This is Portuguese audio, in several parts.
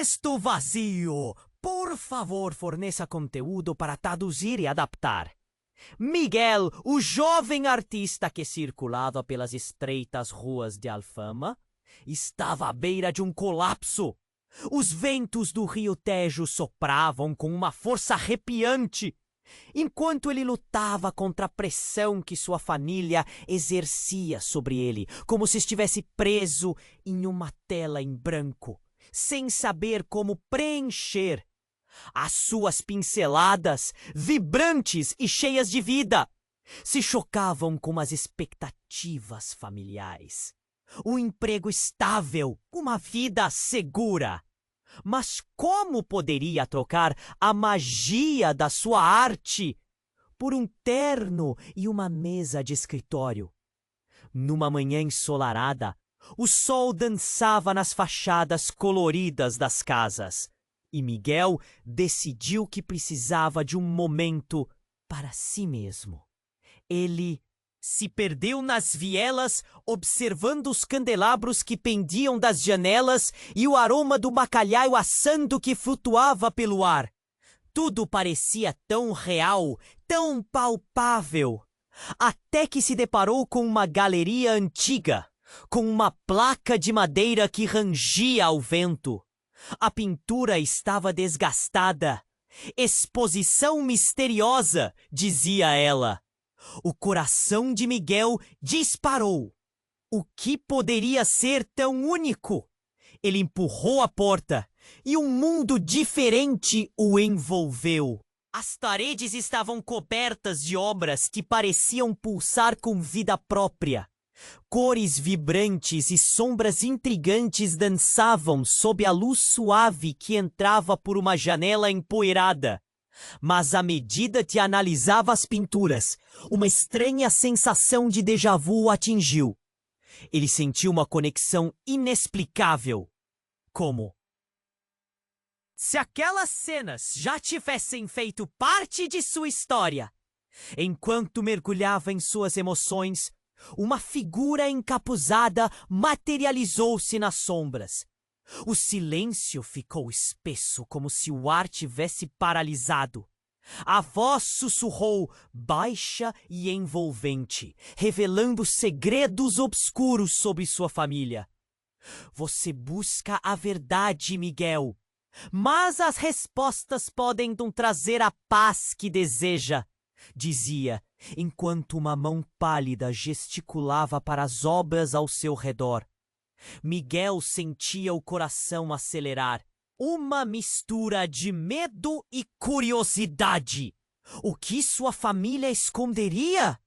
Texto vazio. Por favor, forneça conteúdo para traduzir e adaptar. Miguel, o jovem artista que circulava pelas estreitas ruas de Alfama, estava à beira de um colapso. Os ventos do rio Tejo sopravam com uma força arrepiante, enquanto ele lutava contra a pressão que sua família exercia sobre ele, como se estivesse preso em uma tela em branco, sem saber como preencher. As suas pinceladas, vibrantes e cheias de vida, se chocavam com as expectativas familiares. Um emprego estável, uma vida segura. Mas como poderia trocar a magia da sua arte por um terno e uma mesa de escritório? Numa manhã ensolarada, o sol dançava nas fachadas coloridas das casas. E Miguel decidiu que precisava de um momento para si mesmo. Ele se perdeu nas vielas, observando os candelabros que pendiam das janelas e o aroma do bacalhau assando que flutuava pelo ar. Tudo parecia tão real, tão palpável, até que se deparou com uma galeria antiga, com uma placa de madeira que rangia ao vento. A pintura estava desgastada. Exposição misteriosa, dizia ela. O coração de Miguel disparou. O que poderia ser tão único? Ele empurrou a porta e um mundo diferente o envolveu. As paredes estavam cobertas de obras que pareciam pulsar com vida própria. Cores vibrantes e sombras intrigantes dançavam sob a luz suave que entrava por uma janela empoeirada. Mas à medida que analisava as pinturas, uma estranha sensação de déjà vu o atingiu. Ele sentiu uma conexão inexplicável. Como se aquelas cenas já tivessem feito parte de sua história. Enquanto mergulhava em suas emoções, uma figura encapuzada materializou-se nas sombras. O silêncio ficou espesso, como se o ar tivesse paralisado. A voz sussurrou, baixa e envolvente, revelando segredos obscuros sobre sua família. Você busca a verdade, Miguel, mas as respostas podem não trazer a paz que deseja, dizia, enquanto uma mão pálida gesticulava para as obras ao seu redor. Miguel sentia o coração acelerar. Uma mistura de medo e curiosidade. O que sua família esconderia?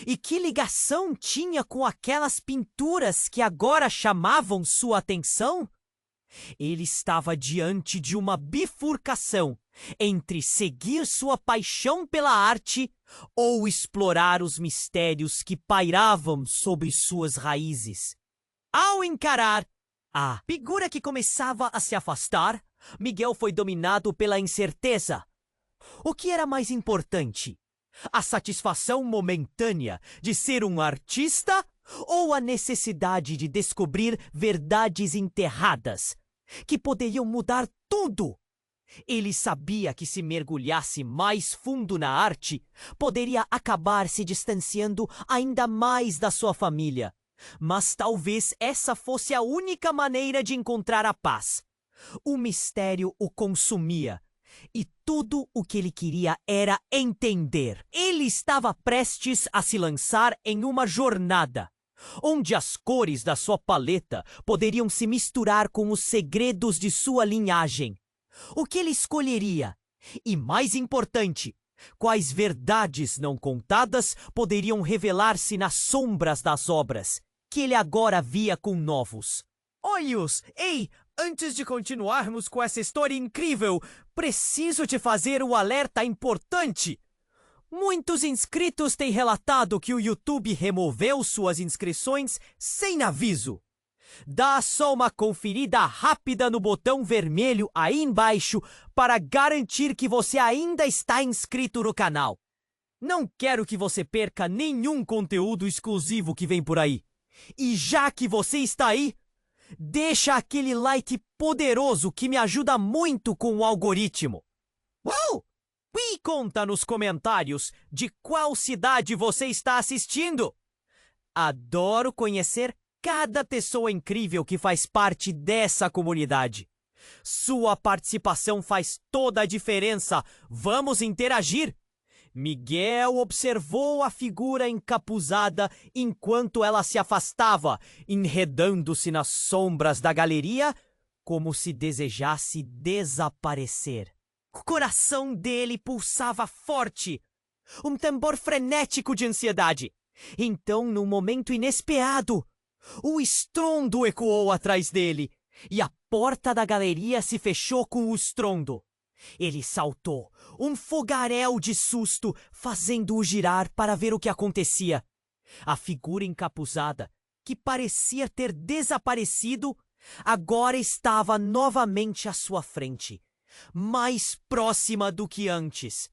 E que ligação tinha com aquelas pinturas que agora chamavam sua atenção? Ele estava diante de uma bifurcação entre seguir sua paixão pela arte ou explorar os mistérios que pairavam sobre suas raízes. Ao encarar a figura que começava a se afastar, Miguel foi dominado pela incerteza. O que era mais importante? A satisfação momentânea de ser um artista ou a necessidade de descobrir verdades enterradas que poderiam mudar tudo? Ele sabia que se mergulhasse mais fundo na arte, poderia acabar se distanciando ainda mais da sua família. Mas talvez essa fosse a única maneira de encontrar a paz. O mistério o consumia, e tudo o que ele queria era entender. Ele estava prestes a se lançar em uma jornada, onde as cores da sua paleta poderiam se misturar com os segredos de sua linhagem. O que ele escolheria? E mais importante, quais verdades não contadas poderiam revelar-se nas sombras das obras que ele agora via com novos olhos? Ei, antes de continuarmos com essa história incrível, preciso te fazer um alerta importante. Muitos inscritos têm relatado que o YouTube removeu suas inscrições sem aviso. Dá só uma conferida rápida no botão vermelho aí embaixo para garantir que você ainda está inscrito no canal. Não quero que você perca nenhum conteúdo exclusivo que vem por aí. E já que você está aí, deixa aquele like poderoso que me ajuda muito com o algoritmo. Uau! E conta nos comentários de qual cidade você está assistindo. Adoro conhecer cada pessoa incrível que faz parte dessa comunidade. Sua participação faz toda a diferença. Vamos interagir! Miguel observou a figura encapuzada enquanto ela se afastava, enredando-se nas sombras da galeria, como se desejasse desaparecer. O coração dele pulsava forte, um tambor frenético de ansiedade. Então, num momento inesperado, o estrondo ecoou atrás dele, e a porta da galeria se fechou com o estrondo. Ele saltou, um fogaréu de susto, fazendo-o girar para ver o que acontecia. A figura encapuzada, que parecia ter desaparecido, agora estava novamente à sua frente, mais próxima do que antes.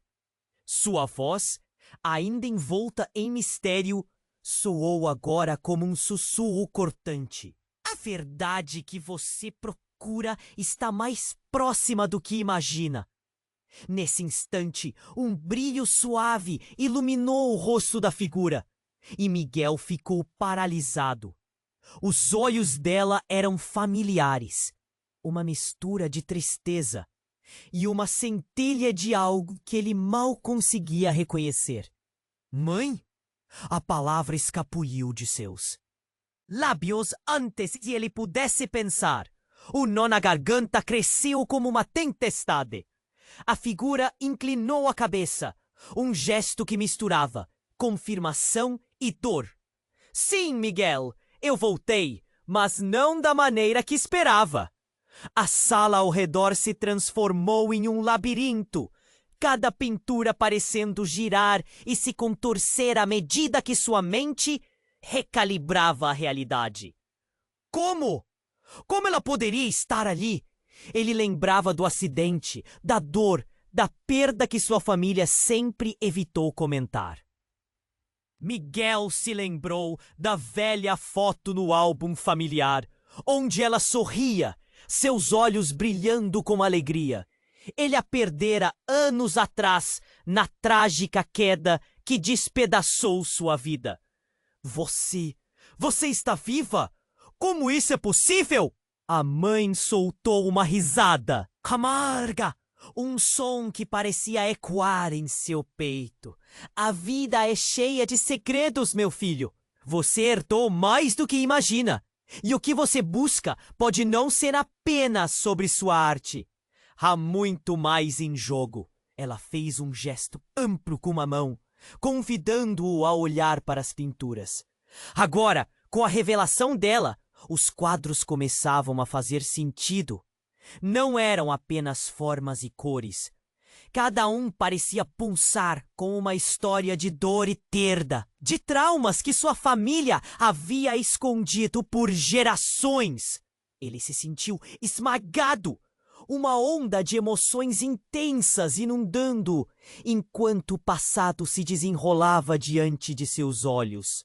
Sua voz, ainda envolta em mistério, soou agora como um sussurro cortante. A verdade que você procura está mais próxima do que imagina. Nesse instante, um brilho suave iluminou o rosto da figura, e Miguel ficou paralisado. Os olhos dela eram familiares, uma mistura de tristeza e uma centelha de algo que ele mal conseguia reconhecer. Mãe? A palavra escapuliu de seus lábios antes que ele pudesse pensar. O nó na garganta cresceu como uma tempestade. A figura inclinou a cabeça, um gesto que misturava confirmação e dor. Sim, Miguel, eu voltei, mas não da maneira que esperava. A sala ao redor se transformou em um labirinto, cada pintura parecendo girar e se contorcer à medida que sua mente recalibrava a realidade. Como? Como ela poderia estar ali? Ele lembrava do acidente, da dor, da perda que sua família sempre evitou comentar. Miguel se lembrou da velha foto no álbum familiar, onde ela sorria, seus olhos brilhando com alegria. Ele a perdera anos atrás, na trágica queda que despedaçou sua vida. Você está viva? Como isso é possível? A mãe soltou uma risada amarga, um som que parecia ecoar em seu peito. A vida é cheia de segredos, meu filho. Você herdou mais do que imagina. E o que você busca pode não ser apenas sobre sua arte. Há muito mais em jogo. Ela fez um gesto amplo com uma mão, convidando-o a olhar para as pinturas. Agora, com a revelação dela, os quadros começavam a fazer sentido. Não eram apenas formas e cores. Cada um parecia pulsar com uma história de dor e perda, de traumas que sua família havia escondido por gerações. Ele se sentiu esmagado, uma onda de emoções intensas inundando, enquanto o passado se desenrolava diante de seus olhos.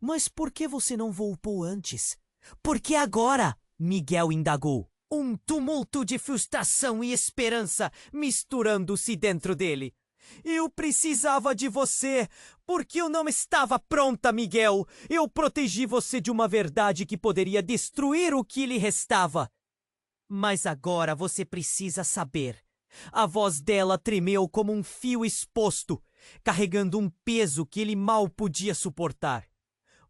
Mas por que você não voltou antes? Por que agora? Miguel indagou. Um tumulto de frustração e esperança misturando-se dentro dele. Eu precisava de você, porque eu não estava pronta, Miguel. Eu protegi você de uma verdade que poderia destruir o que lhe restava. Mas agora você precisa saber. A voz dela tremeu como um fio exposto, carregando um peso que ele mal podia suportar.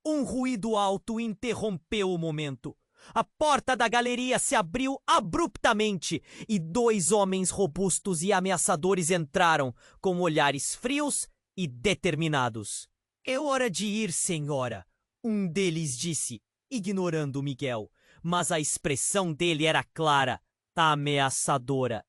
Um ruído alto interrompeu o momento. A porta da galeria se abriu abruptamente e 2 homens robustos e ameaçadores entraram, com olhares frios e determinados. É hora de ir, senhora, um deles disse, ignorando Miguel, mas a expressão dele era clara, ameaçadora.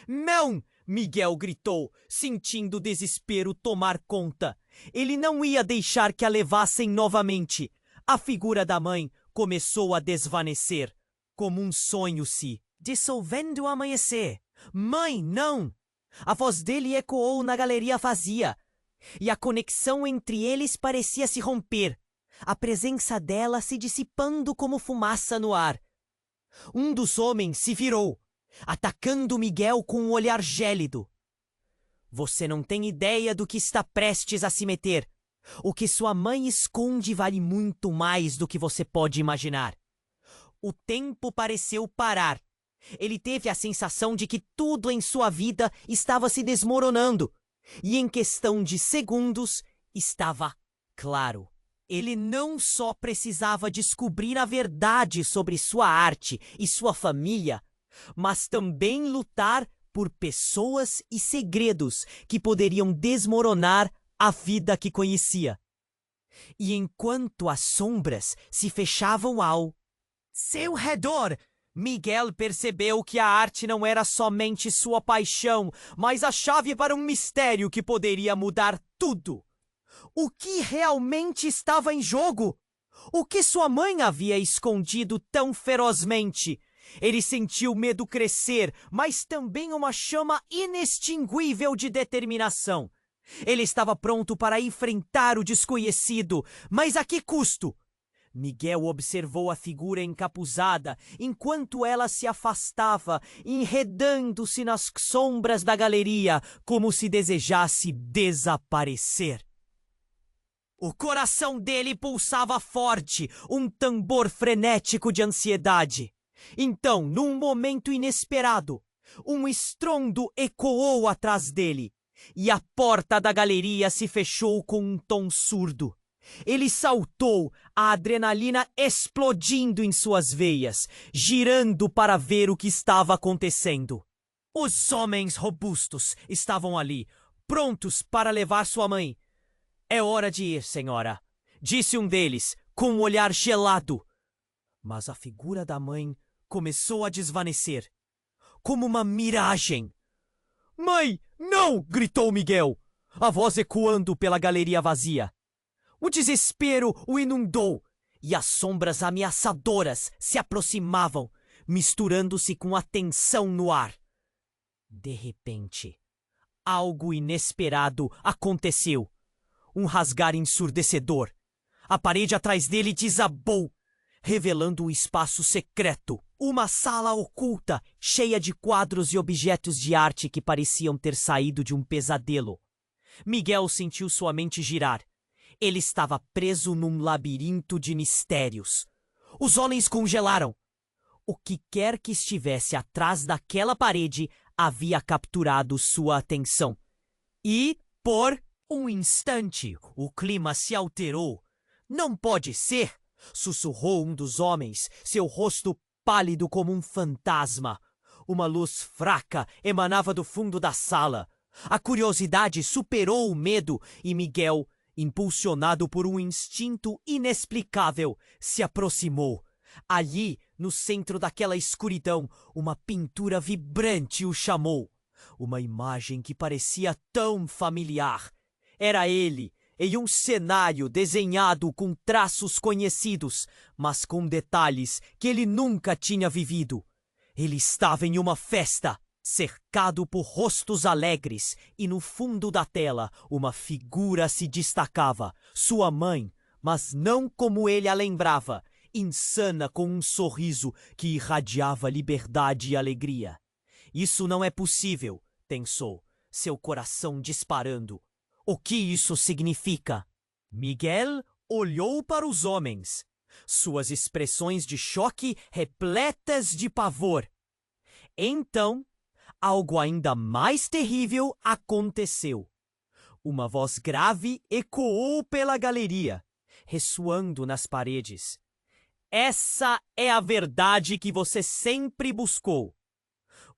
Não! Miguel gritou, sentindo o desespero tomar conta. Ele não ia deixar que a levassem novamente. A figura da mãe começou a desvanecer, como um sonho se dissolvendo ao amanhecer. Mãe, não! A voz dele ecoou na galeria vazia, e a conexão entre eles parecia se romper. a presença dela se dissipando como fumaça no ar. Um dos homens se virou, atacando Miguel com um olhar gélido. Você não tem ideia do que está prestes a se meter. O que sua mãe esconde vale muito mais do que você pode imaginar. O tempo pareceu parar. Ele teve a sensação de que tudo em sua vida estava se desmoronando. E em questão de segundos, estava claro. Ele não só precisava descobrir a verdade sobre sua arte e sua família, mas também lutar por pessoas e segredos que poderiam desmoronar a vida que conhecia. E enquanto as sombras se fechavam ao seu redor, Miguel percebeu que a arte não era somente sua paixão, mas a chave para um mistério que poderia mudar tudo. O que realmente estava em jogo? O que sua mãe havia escondido tão ferozmente? Ele sentiu medo crescer, mas também uma chama inextinguível de determinação. Ele estava pronto para enfrentar o desconhecido, mas a que custo? Miguel observou a figura encapuzada enquanto ela se afastava, enredando-se nas sombras da galeria, como se desejasse desaparecer. O coração dele pulsava forte, um tambor frenético de ansiedade. Então, num momento inesperado, um estrondo ecoou atrás dele, e a porta da galeria se fechou com um tom surdo. Ele saltou, a adrenalina explodindo em suas veias, girando para ver o que estava acontecendo. Os homens robustos estavam ali, prontos para levar sua mãe. É hora de ir, senhora, disse um deles, com um olhar gelado. Mas a figura da mãe começou a desvanecer, como uma miragem. Mãe, não! Gritou Miguel, a voz ecoando pela galeria vazia. O desespero o inundou e as sombras ameaçadoras se aproximavam, misturando-se com a tensão no ar. De repente, algo inesperado aconteceu. Um rasgar ensurdecedor. A parede atrás dele desabou, revelando um espaço secreto. Uma sala oculta, cheia de quadros e objetos de arte que pareciam ter saído de um pesadelo. Miguel sentiu sua mente girar. Ele estava preso num labirinto de mistérios. Os homens congelaram. O que quer que estivesse atrás daquela parede havia capturado sua atenção. E, por um instante, o clima se alterou. Não pode ser! Sussurrou um dos homens, seu rosto pálido como um fantasma. Uma luz fraca emanava do fundo da sala. A curiosidade superou o medo e Miguel, impulsionado por um instinto inexplicável, se aproximou. Ali, no centro daquela escuridão, uma pintura vibrante o chamou. Uma imagem que parecia tão familiar. Era ele, em um cenário desenhado com traços conhecidos, mas com detalhes que ele nunca tinha vivido. Ele estava em uma festa, cercado por rostos alegres, e no fundo da tela uma figura se destacava, sua mãe, mas não como ele a lembrava, insana com um sorriso que irradiava liberdade e alegria. Isso não é possível, pensou, seu coração disparando. O que isso significa? Miguel olhou para os homens, suas expressões de choque repletas de pavor. Então, algo ainda mais terrível aconteceu. Uma voz grave ecoou pela galeria, ressoando nas paredes. Essa é a verdade que você sempre buscou.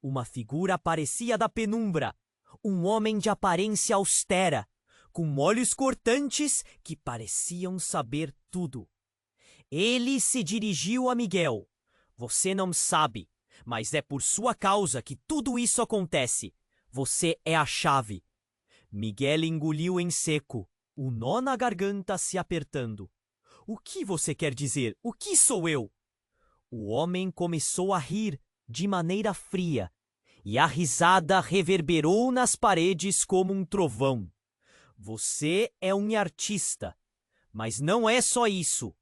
Uma figura aparecia da penumbra, um homem de aparência austera, com olhos cortantes que pareciam saber tudo. Ele se dirigiu a Miguel. Você não sabe, mas é por sua causa que tudo isso acontece. Você é a chave. Miguel engoliu em seco, o nó na garganta se apertando. O que você quer dizer? O que sou eu? O homem começou a rir de maneira fria, e a risada reverberou nas paredes como um trovão. Você é um artista, Mas não é só isso.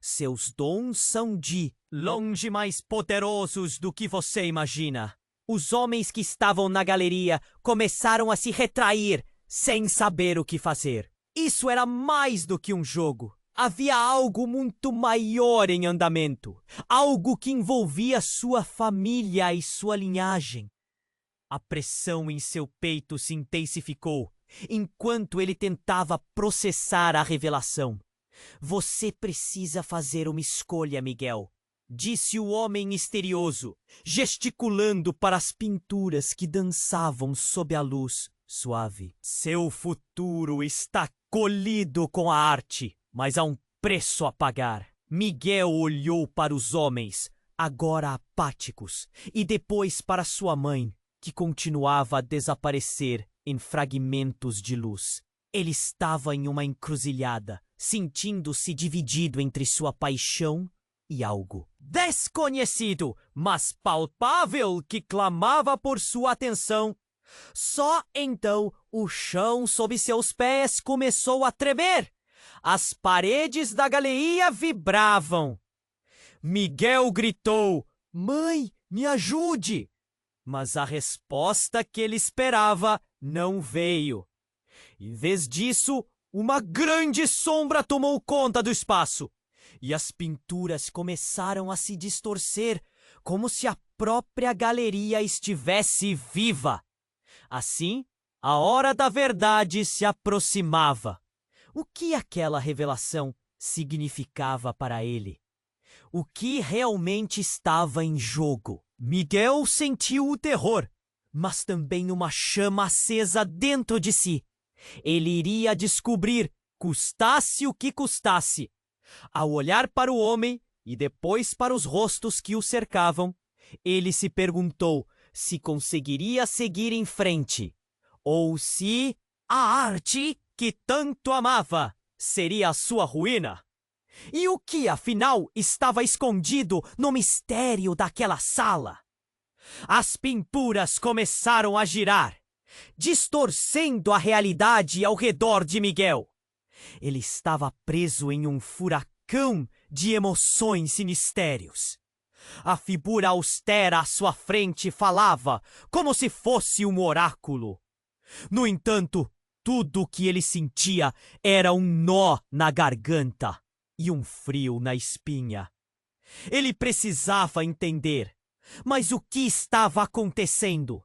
Seus dons são de longe mais poderosos do que você imagina. Os homens que estavam na galeria começaram a se retrair, sem saber o que fazer. Isso era mais do que um jogo. Havia algo muito maior em andamento. Algo que envolvia sua família e sua linhagem. A pressão em seu peito se intensificou, enquanto ele tentava processar a revelação. Você precisa fazer uma escolha, Miguel, disse o homem misterioso, gesticulando para as pinturas que dançavam sob a luz suave. Seu futuro está colhido com a arte, mas há um preço a pagar. Miguel olhou para os homens, agora apáticos, e depois para sua mãe, que continuava a desaparecer em fragmentos de luz. Ele estava em uma encruzilhada, sentindo-se dividido entre sua paixão e algo desconhecido, mas palpável, que clamava por sua atenção. Só então o chão sob seus pés começou a tremer. As paredes da galeria vibravam. Miguel gritou: "Mãe, me ajude!" Mas a resposta que ele esperava não veio. Em vez disso, uma grande sombra tomou conta do espaço, e as pinturas começaram a se distorcer, como se a própria galeria estivesse viva. Assim, a hora da verdade se aproximava. O que aquela revelação significava para ele? O que realmente estava em jogo? Miguel sentiu o terror, mas também uma chama acesa dentro de si. Ele iria descobrir, custasse o que custasse. Ao olhar para o homem e depois para os rostos que o cercavam, ele se perguntou se conseguiria seguir em frente, ou se a arte que tanto amava seria a sua ruína. E o que, afinal, estava escondido no mistério daquela sala? As pinturas começaram a girar, distorcendo a realidade ao redor de Miguel. Ele estava preso em um furacão de emoções e mistérios. A figura austera à sua frente falava como se fosse um oráculo. No entanto, tudo o que ele sentia era um nó na garganta e um frio na espinha. Ele precisava entender, mas o que estava acontecendo?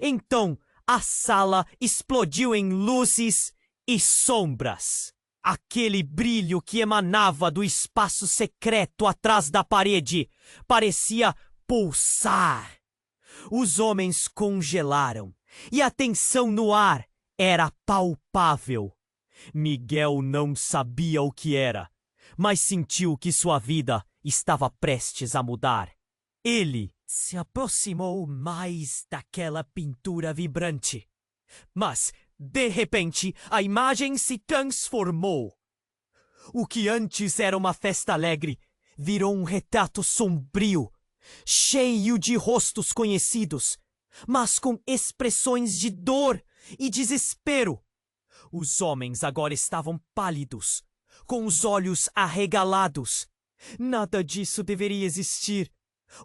Então, a sala explodiu em luzes e sombras. Aquele brilho que emanava do espaço secreto atrás da parede parecia pulsar. Os homens congelaram e a tensão no ar era palpável. Miguel não sabia o que era, mas sentiu que sua vida estava prestes a mudar. Ele se aproximou mais daquela pintura vibrante. Mas, de repente, a imagem se transformou. O que antes era uma festa alegre virou um retrato sombrio, cheio de rostos conhecidos, mas com expressões de dor e desespero. Os homens agora estavam pálidos, com os olhos arregalados. Nada disso deveria existir.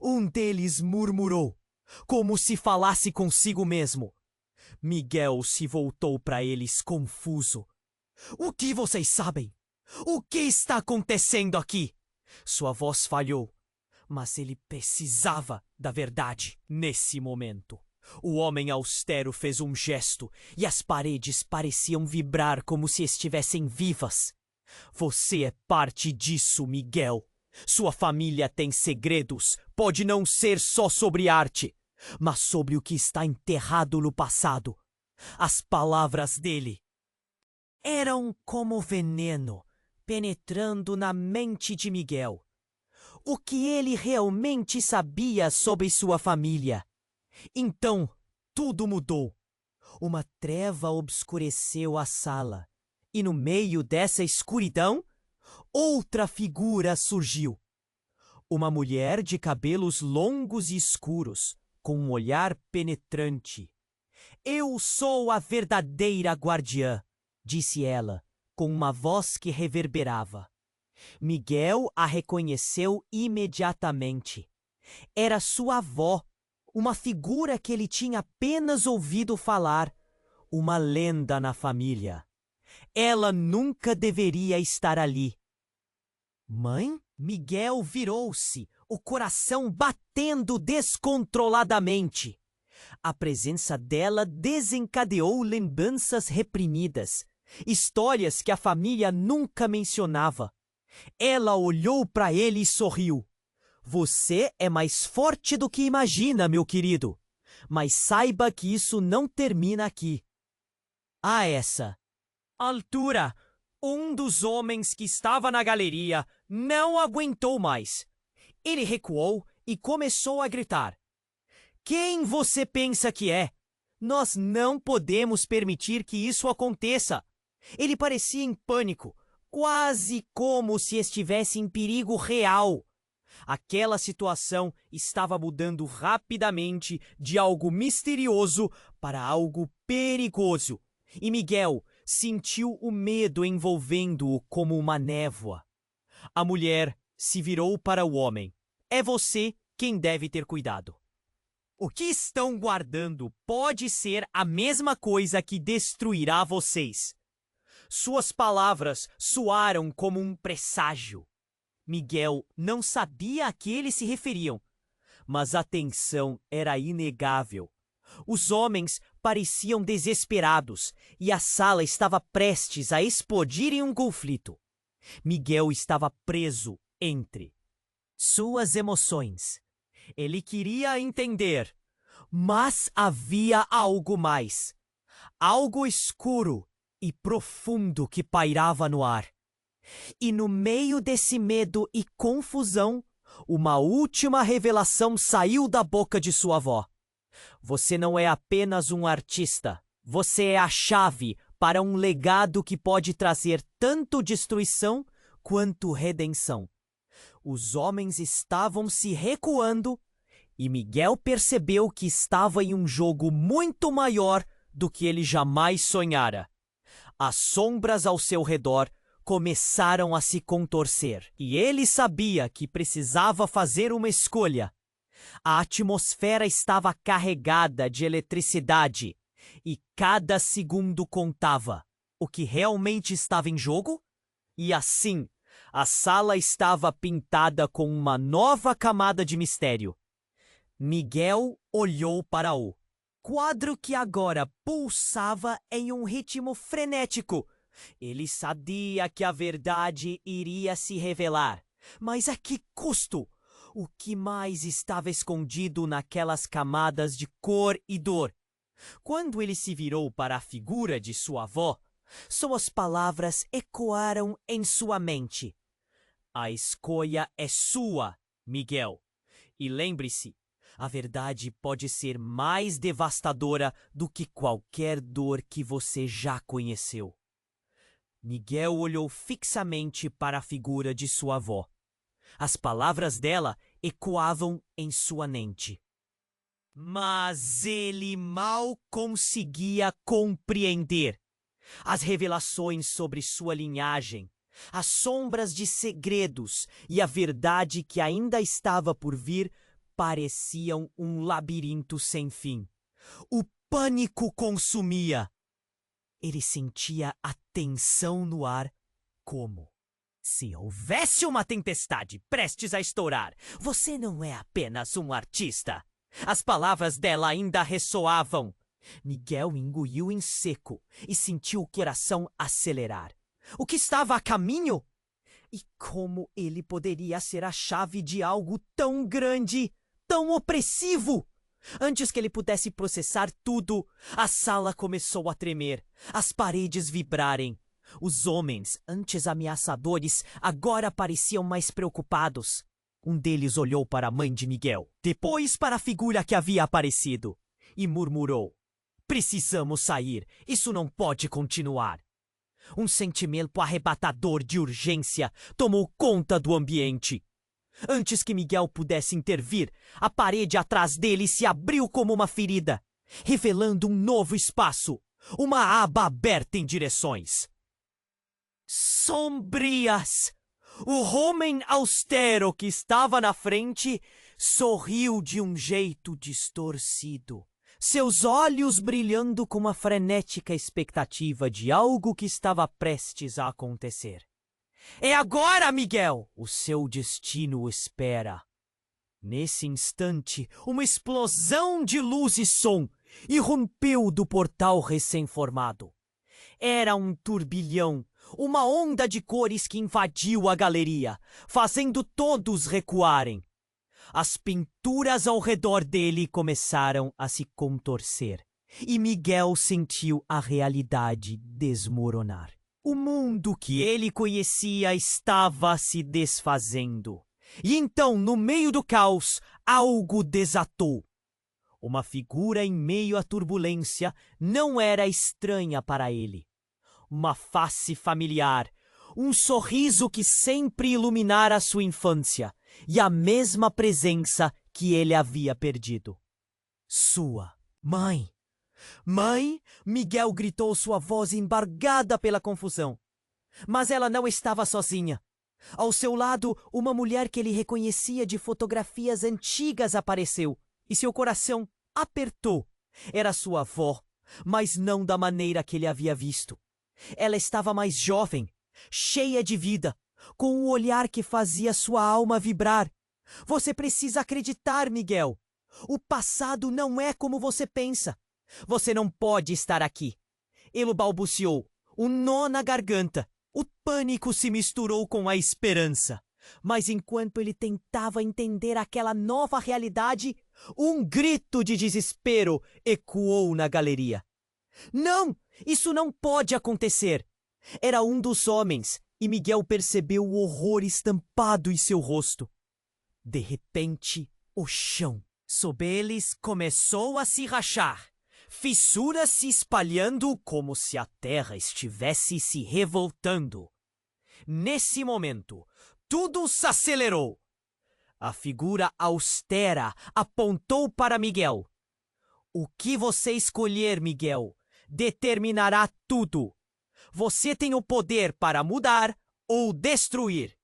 Um deles murmurou, como se falasse consigo mesmo. Miguel se voltou para eles confuso. O que vocês sabem? O que está acontecendo aqui? Sua voz falhou, mas ele precisava da verdade nesse momento. O homem austero fez um gesto e as paredes pareciam vibrar como se estivessem vivas. Você é parte disso, Miguel. Sua família tem segredos. Pode não ser só sobre arte, mas sobre o que está enterrado no passado. As palavras dele eram como veneno, penetrando na mente de Miguel. O que ele realmente sabia sobre sua família? Então, tudo mudou. Uma treva obscureceu a sala, e no meio dessa escuridão, outra figura surgiu. Uma mulher de cabelos longos e escuros, com um olhar penetrante. Eu sou a verdadeira guardiã, disse ela, com uma voz que reverberava. Miguel a reconheceu imediatamente. Era sua avó, uma figura que ele tinha apenas ouvido falar, uma lenda na família. Ela nunca deveria estar ali. Mãe? Miguel virou-se, o coração batendo descontroladamente. A presença dela desencadeou lembranças reprimidas, histórias que a família nunca mencionava. Ela olhou para ele e sorriu. Você é mais forte do que imagina, meu querido. Mas saiba que isso não termina aqui. A essa altura, um dos homens que estava na galeria não aguentou mais. Ele recuou e começou a gritar. Quem você pensa que é? Nós não podemos permitir que isso aconteça. Ele parecia em pânico, quase como se estivesse em perigo real. Aquela situação estava mudando rapidamente de algo misterioso para algo perigoso, e Miguel sentiu o medo envolvendo-o como uma névoa. A mulher se virou para o homem. É você quem deve ter cuidado. O que estão guardando pode ser a mesma coisa que destruirá vocês. Suas palavras soaram como um presságio. Miguel não sabia a que eles se referiam, mas a tensão era inegável. Os homens pareciam desesperados e a sala estava prestes a explodir em um conflito. Miguel estava preso entre suas emoções. Ele queria entender, mas havia algo mais. Algo escuro e profundo que pairava no ar. E no meio desse medo e confusão, uma última revelação saiu da boca de sua avó. Você não é apenas um artista. Você é a chave para um legado que pode trazer tanto destruição quanto redenção. Os homens estavam se recuando e Miguel percebeu que estava em um jogo muito maior do que ele jamais sonhara. As sombras ao seu redor começaram a se contorcer e ele sabia que precisava fazer uma escolha. A atmosfera estava carregada de eletricidade e cada segundo contava. O que realmente estava em jogo? E assim, a sala estava pintada com uma nova camada de mistério. Miguel olhou para o quadro que agora pulsava em um ritmo frenético. Ele sabia que a verdade iria se revelar, mas a que custo? O que mais estava escondido naquelas camadas de cor e dor? Quando ele se virou para a figura de sua avó, suas palavras ecoaram em sua mente. A escolha é sua, Miguel. E lembre-se, a verdade pode ser mais devastadora do que qualquer dor que você já conheceu. Miguel olhou fixamente para a figura de sua avó. As palavras dela ecoavam em sua mente. Mas ele mal conseguia compreender. As revelações sobre sua linhagem, as sombras de segredos e a verdade que ainda estava por vir pareciam um labirinto sem fim. O pânico consumia. Ele sentia a tensão no ar como se houvesse uma tempestade prestes a estourar. Você não é apenas um artista. As palavras dela ainda ressoavam. Miguel engoliu em seco e sentiu o coração acelerar. O que estava a caminho? E como ele poderia ser a chave de algo tão grande, tão opressivo? Antes que ele pudesse processar tudo, a sala começou a tremer, as paredes vibrarem. Os homens, antes ameaçadores, agora pareciam mais preocupados. Um deles olhou para a mãe de Miguel, depois para a figura que havia aparecido, e murmurou: "Precisamos sair, isso não pode continuar." Um sentimento arrebatador de urgência tomou conta do ambiente. Antes que Miguel pudesse intervir, a parede atrás dele se abriu como uma ferida, revelando um novo espaço, uma aba aberta em direções. sombrias. O homem austero que estava na frente sorriu de um jeito distorcido, seus olhos brilhando com uma frenética expectativa de algo que estava prestes a acontecer. É agora, Miguel! O seu destino o espera. Nesse instante, uma explosão de luz e som irrompeu do portal recém-formado. Era um turbilhão, uma onda de cores que invadiu a galeria, fazendo todos recuarem. As pinturas ao redor dele começaram a se contorcer, e Miguel sentiu a realidade desmoronar. O mundo que ele conhecia estava se desfazendo. E então, no meio do caos, algo desatou. Uma figura em meio à turbulência não era estranha para ele. Uma face familiar, um sorriso que sempre iluminara sua infância e a mesma presença que ele havia perdido. Sua mãe. Mãe? Miguel gritou, sua voz embargada pela confusão. Mas ela não estava sozinha. Ao seu lado, uma mulher que ele reconhecia de fotografias antigas apareceu, e seu coração apertou. Era sua avó, mas não da maneira que ele havia visto. Ela estava mais jovem, cheia de vida, com um olhar que fazia sua alma vibrar. Você precisa acreditar, Miguel. O passado não é como você pensa. Você não pode estar aqui. Ele balbuciou, um nó na garganta. O pânico se misturou com a esperança. Mas enquanto ele tentava entender aquela nova realidade, um grito de desespero ecoou na galeria. Não! Isso não pode acontecer! Era um dos homens, e Miguel percebeu o horror estampado em seu rosto. De repente, o chão sob eles começou a se rachar. Fissuras se espalhando como se a terra estivesse se revoltando. Nesse momento, tudo se acelerou. A figura austera apontou para Miguel. O que você escolher, Miguel, determinará tudo. Você tem o poder para mudar ou destruir.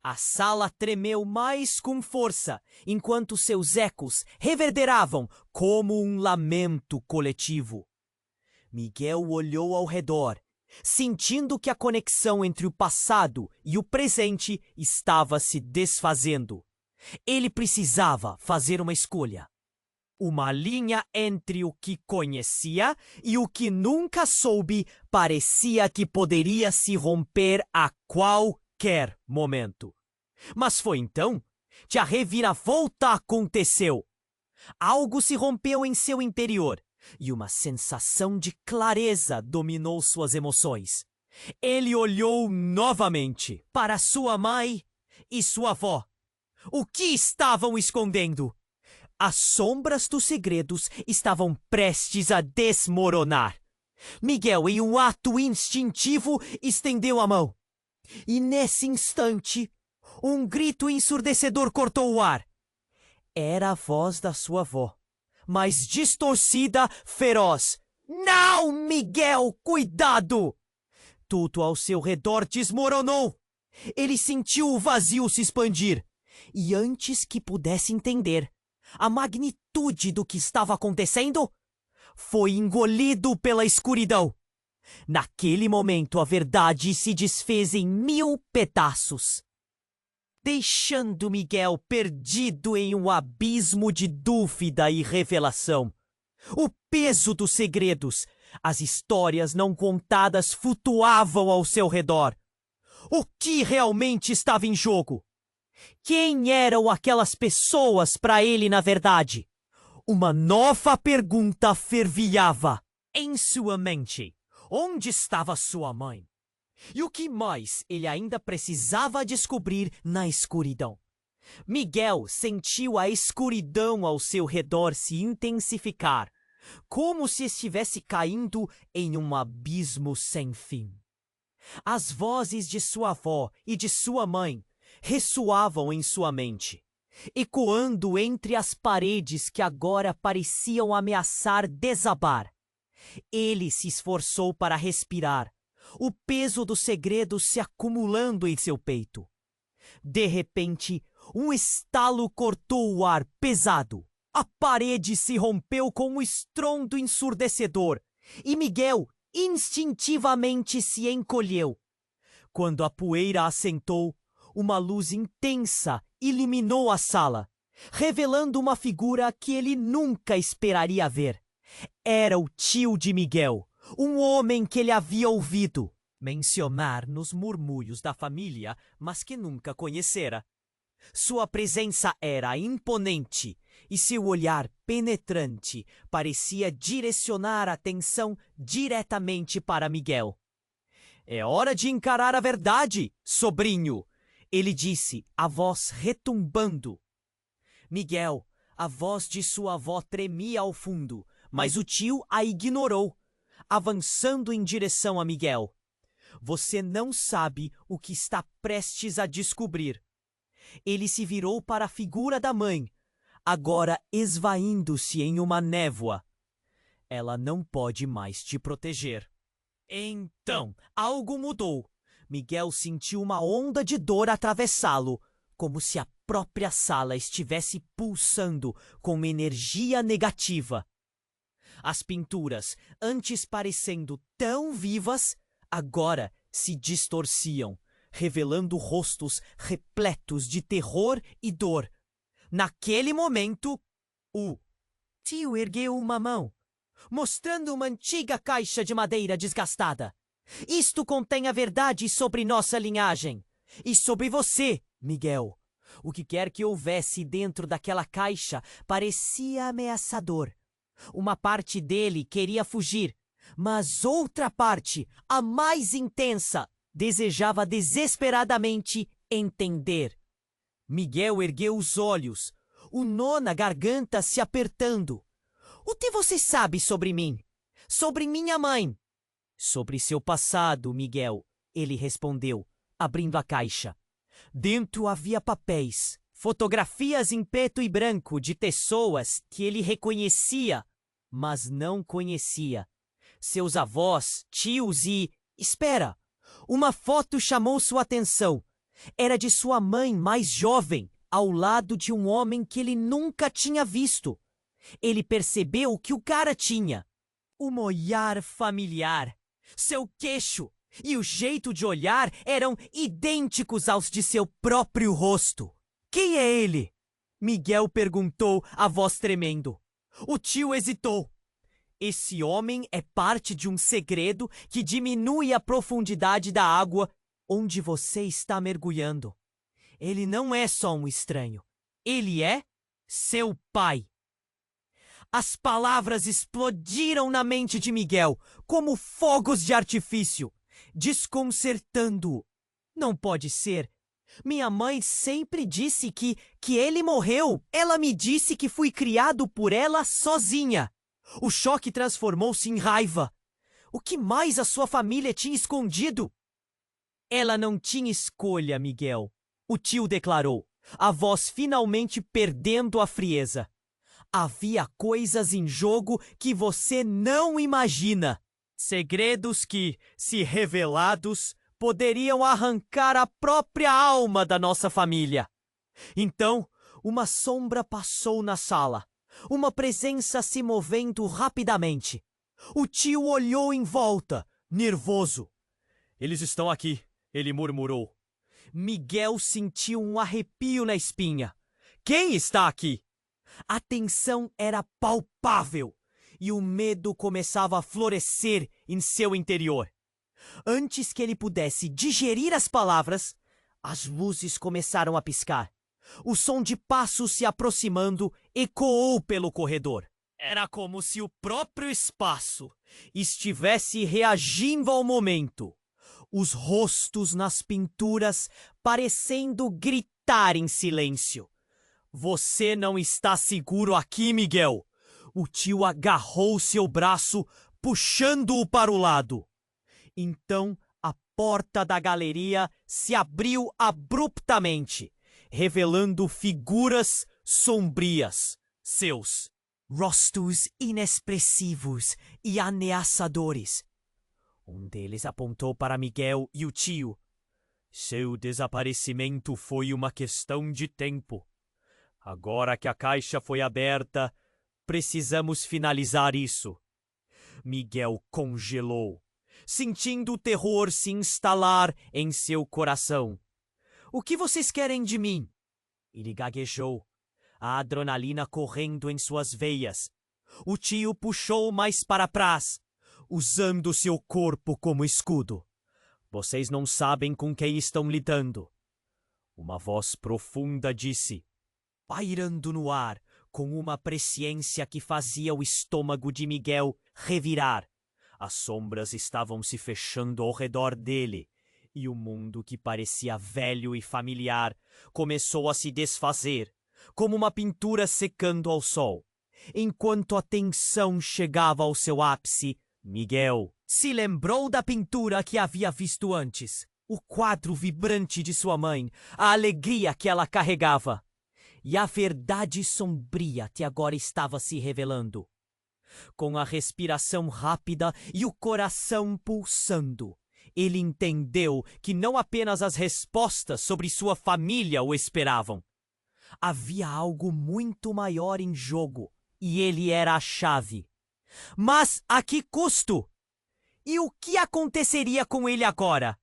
A sala tremeu mais com força, enquanto seus ecos reverberavam como um lamento coletivo. Miguel olhou ao redor, sentindo que a conexão entre o passado e o presente estava se desfazendo. Ele precisava fazer uma escolha. Uma linha entre o que conhecia e o que nunca soube parecia que poderia se romper a qualquer momento. Mas foi então que a reviravolta aconteceu. Algo se rompeu em seu interior e uma sensação de clareza dominou suas emoções. Ele olhou novamente para sua mãe e sua avó. O que estavam escondendo? As sombras dos segredos estavam prestes a desmoronar. Miguel, em um ato instintivo, estendeu a mão. E nesse instante, um grito ensurdecedor cortou o ar. Era a voz da sua avó, mas distorcida, feroz. Não, Miguel, cuidado! Tudo ao seu redor desmoronou. Ele sentiu o vazio se expandir. E antes que pudesse entender a magnitude do que estava acontecendo, foi engolido pela escuridão. Naquele momento, a verdade se desfez em 1000 pedaços, deixando Miguel perdido em um abismo de dúvida e revelação. O peso dos segredos, as histórias não contadas flutuavam ao seu redor. O que realmente estava em jogo? Quem eram aquelas pessoas para ele, na verdade? Uma nova pergunta fervilhava em sua mente. Onde estava sua mãe? E o que mais ele ainda precisava descobrir na escuridão? Miguel sentiu a escuridão ao seu redor se intensificar, como se estivesse caindo em um abismo sem fim. As vozes de sua avó e de sua mãe ressoavam em sua mente, ecoando entre as paredes que agora pareciam ameaçar desabar. Ele se esforçou para respirar, o peso do segredo se acumulando em seu peito. De repente, um estalo cortou o ar pesado. A parede se rompeu com um estrondo ensurdecedor e Miguel instintivamente se encolheu. Quando a poeira assentou, uma luz intensa iluminou a sala, revelando uma figura que ele nunca esperaria ver. Era o tio de Miguel, um homem que ele havia ouvido mencionar nos murmúrios da família, mas que nunca conhecera. Sua presença era imponente e seu olhar penetrante parecia direcionar a atenção diretamente para Miguel. "É hora de encarar a verdade, sobrinho", ele disse, a voz retumbando. Miguel, a voz de sua avó tremia ao fundo, mas o tio a ignorou, avançando em direção a Miguel. "Você não sabe o que está prestes a descobrir." Ele se virou para a figura da mãe, agora esvaindo-se em uma névoa. "Ela não pode mais te proteger." Então, algo mudou. Miguel sentiu uma onda de dor atravessá-lo, como se a própria sala estivesse pulsando com energia negativa. As pinturas, antes parecendo tão vivas, agora se distorciam, revelando rostos repletos de terror e dor. Naquele momento, o tio ergueu uma mão, mostrando uma antiga caixa de madeira desgastada. "Isto contém a verdade sobre nossa linhagem e sobre você, Miguel." O que quer que houvesse dentro daquela caixa parecia ameaçador. Uma parte dele queria fugir, mas outra parte, a mais intensa, desejava desesperadamente entender. Miguel ergueu os olhos, o nó na garganta se apertando. "O que você sabe sobre mim? Sobre minha mãe?" "Sobre seu passado, Miguel", ele respondeu, abrindo a caixa. Dentro havia papéis, fotografias em preto e branco de pessoas que ele reconhecia, mas não conhecia. Seus avós, tios e... Espera! Uma foto chamou sua atenção. Era de sua mãe mais jovem, ao lado de um homem que ele nunca tinha visto. Ele percebeu que o cara tinha um olhar familiar. Seu queixo e o jeito de olhar eram idênticos aos de seu próprio rosto. "Quem é ele?" Miguel perguntou, a voz tremendo. O tio hesitou. "Esse homem é parte de um segredo que diminui a profundidade da água onde você está mergulhando. Ele não é só um estranho. Ele é seu pai." As palavras explodiram na mente de Miguel, como fogos de artifício, desconcertando-o. "Não pode ser. Minha mãe sempre disse que ele morreu. Ela me disse que fui criado por ela sozinha." O choque transformou-se em raiva. O que mais a sua família tinha escondido? "Ela não tinha escolha, Miguel", o tio declarou, a voz finalmente perdendo a frieza. "Havia coisas em jogo que você não imagina. Segredos que, se revelados, poderiam arrancar a própria alma da nossa família." Então, uma sombra passou na sala, uma presença se movendo rapidamente. O tio olhou em volta, nervoso. "Eles estão aqui", ele murmurou. Miguel sentiu um arrepio na espinha. "Quem está aqui?" A tensão era palpável e o medo começava a florescer em seu interior. Antes que ele pudesse digerir as palavras, as luzes começaram a piscar. O som de passos se aproximando ecoou pelo corredor. Era como se o próprio espaço estivesse reagindo ao momento. Os rostos nas pinturas parecendo gritar em silêncio. "Você não está seguro aqui, Miguel." O tio agarrou seu braço, puxando-o para o lado. Então, a porta da galeria se abriu abruptamente, revelando figuras sombrias. Seus rostos inexpressivos e ameaçadores. Um deles apontou para Miguel e o tio. Seu desaparecimento foi uma questão de tempo. Agora que a caixa foi aberta, precisamos finalizar isso. Miguel congelou, sentindo o terror se instalar em seu coração. O que vocês querem de mim? Ele gaguejou, a adrenalina correndo em suas veias. O tio puxou mais para trás, usando seu corpo como escudo. Vocês não sabem com quem estão lidando. Uma voz profunda disse, pairando no ar, com uma presciência que fazia o estômago de Miguel revirar. As sombras estavam se fechando ao redor dele, e o mundo que parecia velho e familiar começou a se desfazer, como uma pintura secando ao sol. Enquanto a tensão chegava ao seu ápice, Miguel se lembrou da pintura que havia visto antes, o quadro vibrante de sua mãe, a alegria que ela carregava. E a verdade sombria que agora estava se revelando. Com a respiração rápida e o coração pulsando, ele entendeu que não apenas as respostas sobre sua família o esperavam. Havia algo muito maior em jogo, e ele era a chave. Mas a que custo? E o que aconteceria com ele agora?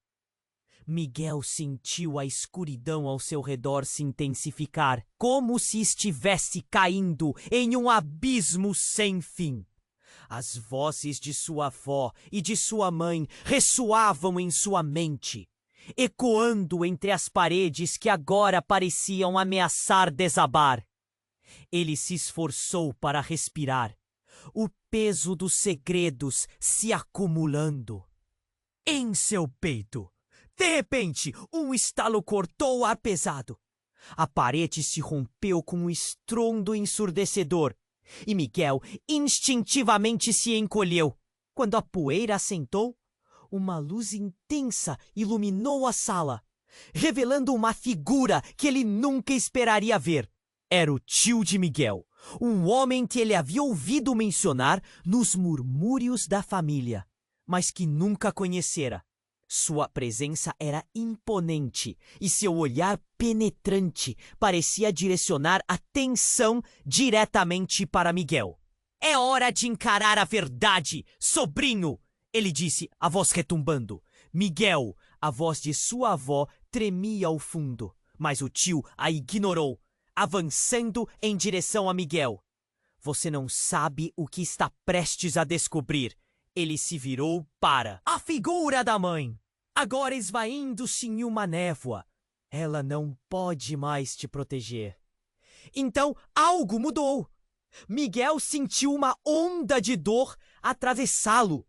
Miguel sentiu a escuridão ao seu redor se intensificar, como se estivesse caindo em um abismo sem fim. As vozes de sua avó e de sua mãe ressoavam em sua mente, ecoando entre as paredes que agora pareciam ameaçar desabar. Ele se esforçou para respirar, o peso dos segredos se acumulando. Em seu peito, de repente, um estalo cortou o ar pesado. A parede se rompeu com um estrondo ensurdecedor, e Miguel instintivamente se encolheu. Quando a poeira assentou, uma luz intensa iluminou a sala, revelando uma figura que ele nunca esperaria ver. Era o tio de Miguel, um homem que ele havia ouvido mencionar nos murmúrios da família, mas que nunca conhecera. Sua presença era imponente e seu olhar penetrante parecia direcionar atenção diretamente para Miguel. É hora de encarar a verdade, sobrinho! Ele disse, a voz retumbando. Miguel, a voz de sua avó, tremia ao fundo, mas o tio a ignorou, avançando em direção a Miguel. Você não sabe o que está prestes a descobrir. Ele se virou para a figura da mãe, agora esvaindo-se em uma névoa. Ela não pode mais te proteger. Então algo mudou. Miguel sentiu uma onda de dor atravessá-lo,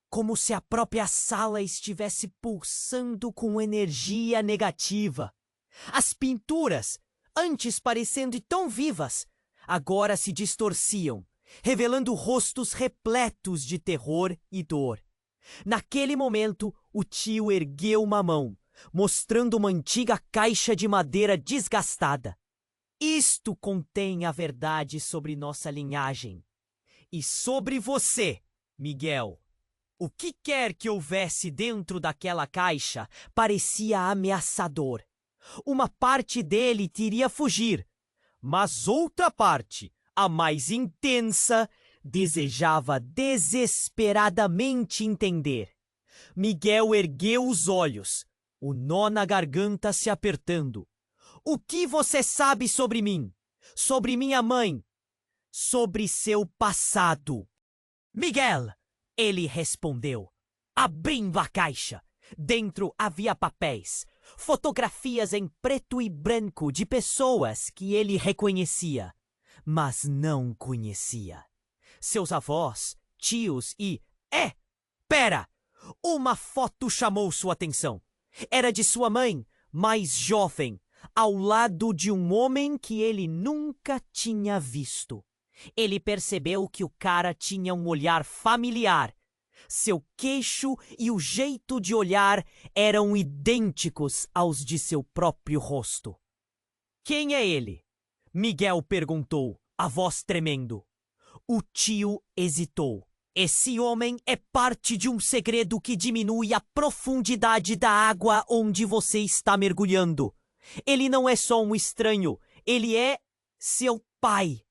como se a própria sala estivesse pulsando com energia negativa. As pinturas, antes parecendo tão vivas, agora se distorciam, revelando rostos repletos de terror e dor. Naquele momento, o tio ergueu uma mão, mostrando uma antiga caixa de madeira desgastada. Isto contém a verdade sobre nossa linhagem. E sobre você, Miguel. O que quer que houvesse dentro daquela caixa parecia ameaçador. Uma parte dele teria fugir, mas outra parte, a mais intensa, desejava desesperadamente entender. Miguel ergueu os olhos, o nó na garganta se apertando. O que você sabe sobre mim? Sobre minha mãe? Sobre seu passado? Miguel! Ele respondeu, abrindo a caixa. Dentro havia papéis, fotografias em preto e branco de pessoas que ele reconhecia, mas não conhecia. Seus avós, tios e... Pera! Uma foto chamou sua atenção. Era de sua mãe, mais jovem, ao lado de um homem que ele nunca tinha visto. Ele percebeu que o cara tinha um olhar familiar. Seu queixo e o jeito de olhar eram idênticos aos de seu próprio rosto. Quem é ele? Miguel perguntou, a voz tremendo. O tio hesitou. Esse homem é parte de um segredo que diminui a profundidade da água onde você está mergulhando. Ele não é só um estranho, ele é seu pai.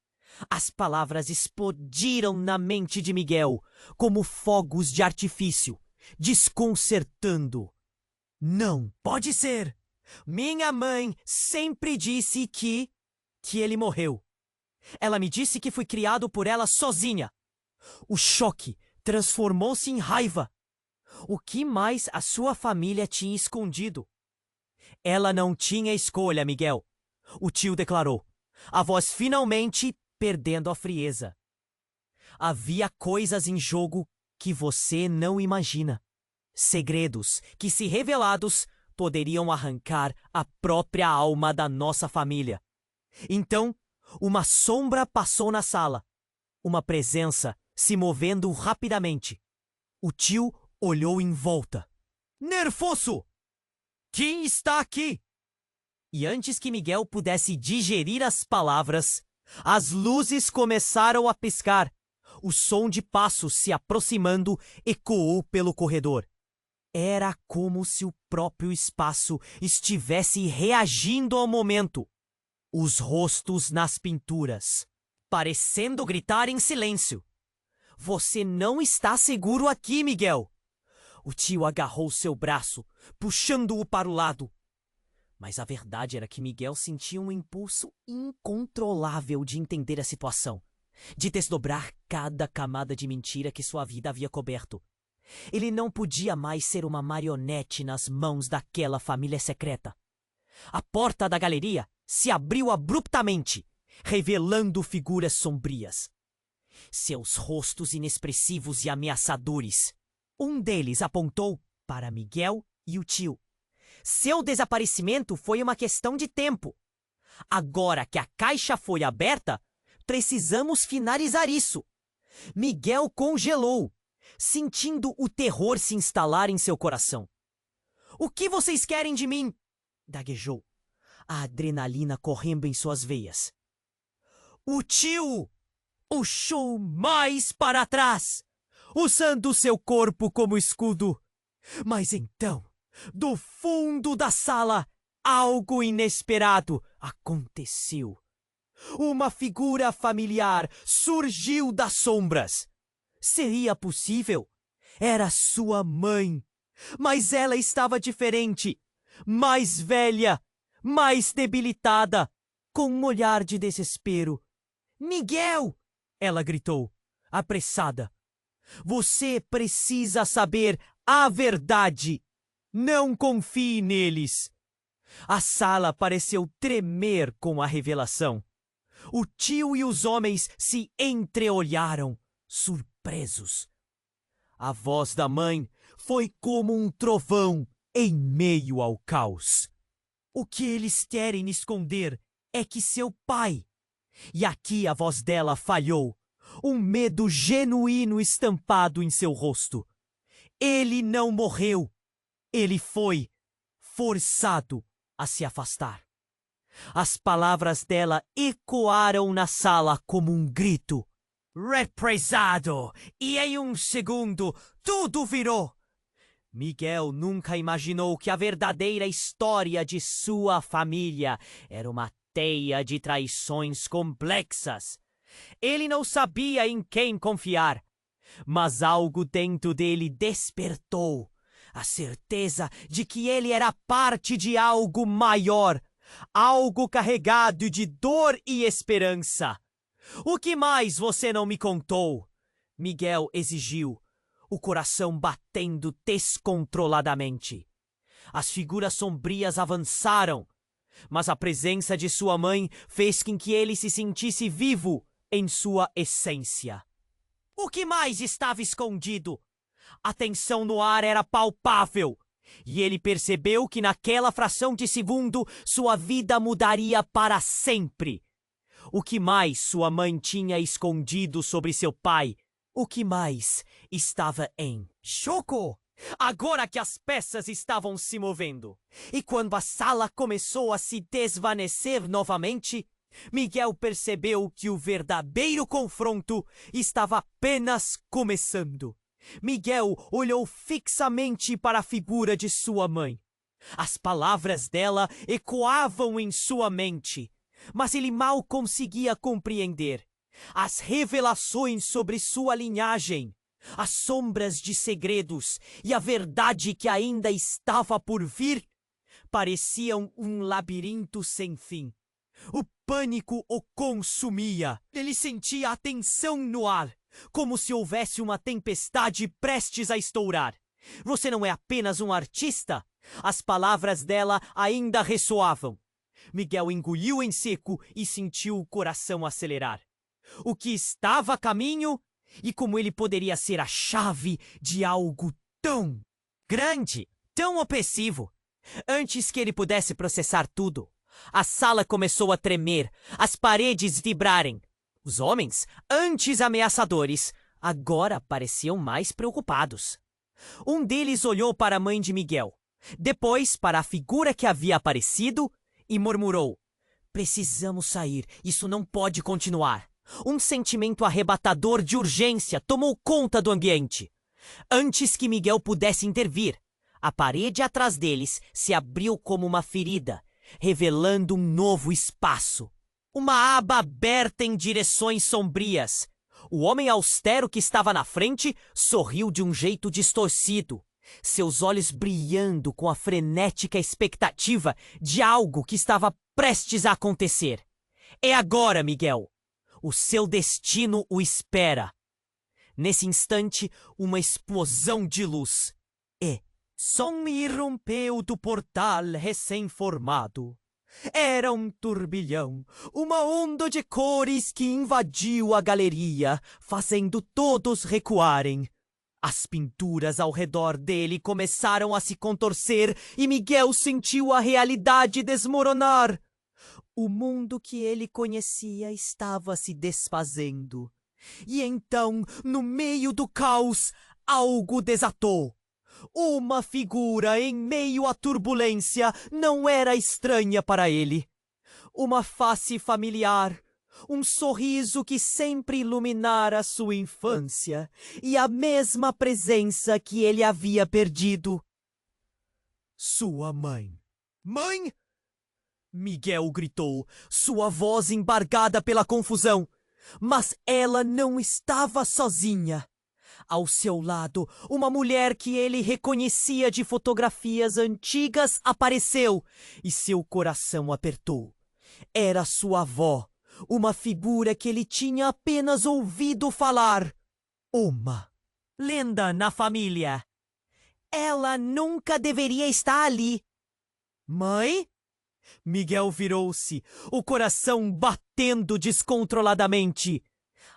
As palavras explodiram na mente de Miguel, como fogos de artifício, desconcertando. Não pode ser! Minha mãe sempre disse que ele morreu. Ela me disse que fui criado por ela sozinha. O choque transformou-se em raiva. O que mais a sua família tinha escondido? Ela não tinha escolha, Miguel. O tio declarou, a voz finalmente perdendo a frieza. Havia coisas em jogo que você não imagina. Segredos que, se revelados, poderiam arrancar a própria alma da nossa família. Então, uma sombra passou na sala. Uma presença se movendo rapidamente. O tio olhou em volta. Nervoso! Quem está aqui? E antes que Miguel pudesse digerir as palavras, as luzes começaram a piscar. O som de passos se aproximando ecoou pelo corredor. Era como se o próprio espaço estivesse reagindo ao momento. Os rostos nas pinturas, parecendo gritar em silêncio. Você não está seguro aqui, Miguel. O tio agarrou seu braço, puxando-o para o lado. Mas a verdade era que Miguel sentia um impulso incontrolável de entender a situação, de desdobrar cada camada de mentira que sua vida havia coberto. Ele não podia mais ser uma marionete nas mãos daquela família secreta. A porta da galeria se abriu abruptamente, revelando figuras sombrias. Seus rostos inexpressivos e ameaçadores. Um deles apontou para Miguel e o tio. Seu desaparecimento foi uma questão de tempo. Agora que a caixa foi aberta, precisamos finalizar isso. Miguel congelou, sentindo o terror se instalar em seu coração. O que vocês querem de mim? Gaguejou, a adrenalina correndo em suas veias. O tio puxou mais para trás, usando seu corpo como escudo. Mas então, do fundo da sala, algo inesperado aconteceu. Uma figura familiar surgiu das sombras. Seria possível? Era sua mãe. Mas ela estava diferente, mais velha, mais debilitada, com um olhar de desespero. Miguel! Ela gritou, apressada. Você precisa saber a verdade. Não confie neles. A sala pareceu tremer com a revelação. O tio e os homens se entreolharam, surpresos. A voz da mãe foi como um trovão em meio ao caos. O que eles querem esconder é que seu pai... E aqui a voz dela falhou, um medo genuíno estampado em seu rosto. Ele não morreu. Ele foi forçado a se afastar. As palavras dela ecoaram na sala como um grito. Represado! E em um segundo, tudo virou! Miguel nunca imaginou que a verdadeira história de sua família era uma teia de traições complexas. Ele não sabia em quem confiar, mas algo dentro dele despertou a certeza de que ele era parte de algo maior, algo carregado de dor e esperança. O que mais você não me contou? Miguel exigiu, o coração batendo descontroladamente. As figuras sombrias avançaram, mas a presença de sua mãe fez com que ele se sentisse vivo em sua essência. O que mais estava escondido? A tensão no ar era palpável, e ele percebeu que naquela fração de segundo sua vida mudaria para sempre. O que mais sua mãe tinha escondido sobre seu pai? O que mais estava em choco? Agora que as peças estavam se movendo, e quando a sala começou a se desvanecer novamente, Miguel percebeu que o verdadeiro confronto estava apenas começando. Miguel olhou fixamente para a figura de sua mãe. As palavras dela ecoavam em sua mente, mas ele mal conseguia compreender. As revelações sobre sua linhagem, as sombras de segredos e a verdade que ainda estava por vir pareciam um labirinto sem fim. O pânico o consumia. Ele sentia a tensão no ar, como se houvesse uma tempestade prestes a estourar. Você não é apenas um artista? As palavras dela ainda ressoavam. Miguel engoliu em seco e sentiu o coração acelerar. O que estava a caminho e como ele poderia ser a chave de algo tão grande, tão opressivo. Antes que ele pudesse processar tudo, a sala começou a tremer, as paredes vibrarem. Os homens, antes ameaçadores, agora pareciam mais preocupados. Um deles olhou para a mãe de Miguel, depois para a figura que havia aparecido e murmurou: "Precisamos sair, isso não pode continuar." Um sentimento arrebatador de urgência tomou conta do ambiente. Antes que Miguel pudesse intervir, a parede atrás deles se abriu como uma ferida, revelando um novo espaço. Uma aba aberta em direções sombrias. O homem austero que estava na frente sorriu de um jeito distorcido, seus olhos brilhando com a frenética expectativa de algo que estava prestes a acontecer. "É agora, Miguel. O seu destino o espera." Nesse instante, uma explosão de luz. E som irrompeu do portal recém-formado. Era um turbilhão, uma onda de cores que invadiu a galeria, fazendo todos recuarem. As pinturas ao redor dele começaram a se contorcer e Miguel sentiu a realidade desmoronar. O mundo que ele conhecia estava se desfazendo. E então, no meio do caos, algo desatou. Uma figura em meio à turbulência não era estranha para ele. Uma face familiar, um sorriso que sempre iluminara sua infância e a mesma presença que ele havia perdido. Sua mãe. "Mãe!" Miguel gritou, sua voz embargada pela confusão. Mas ela não estava sozinha. Ao seu lado, uma mulher que ele reconhecia de fotografias antigas apareceu e seu coração apertou. Era sua avó, uma figura que ele tinha apenas ouvido falar. Uma lenda na família. Ela nunca deveria estar ali. "Mãe?" Miguel virou-se, o coração batendo descontroladamente.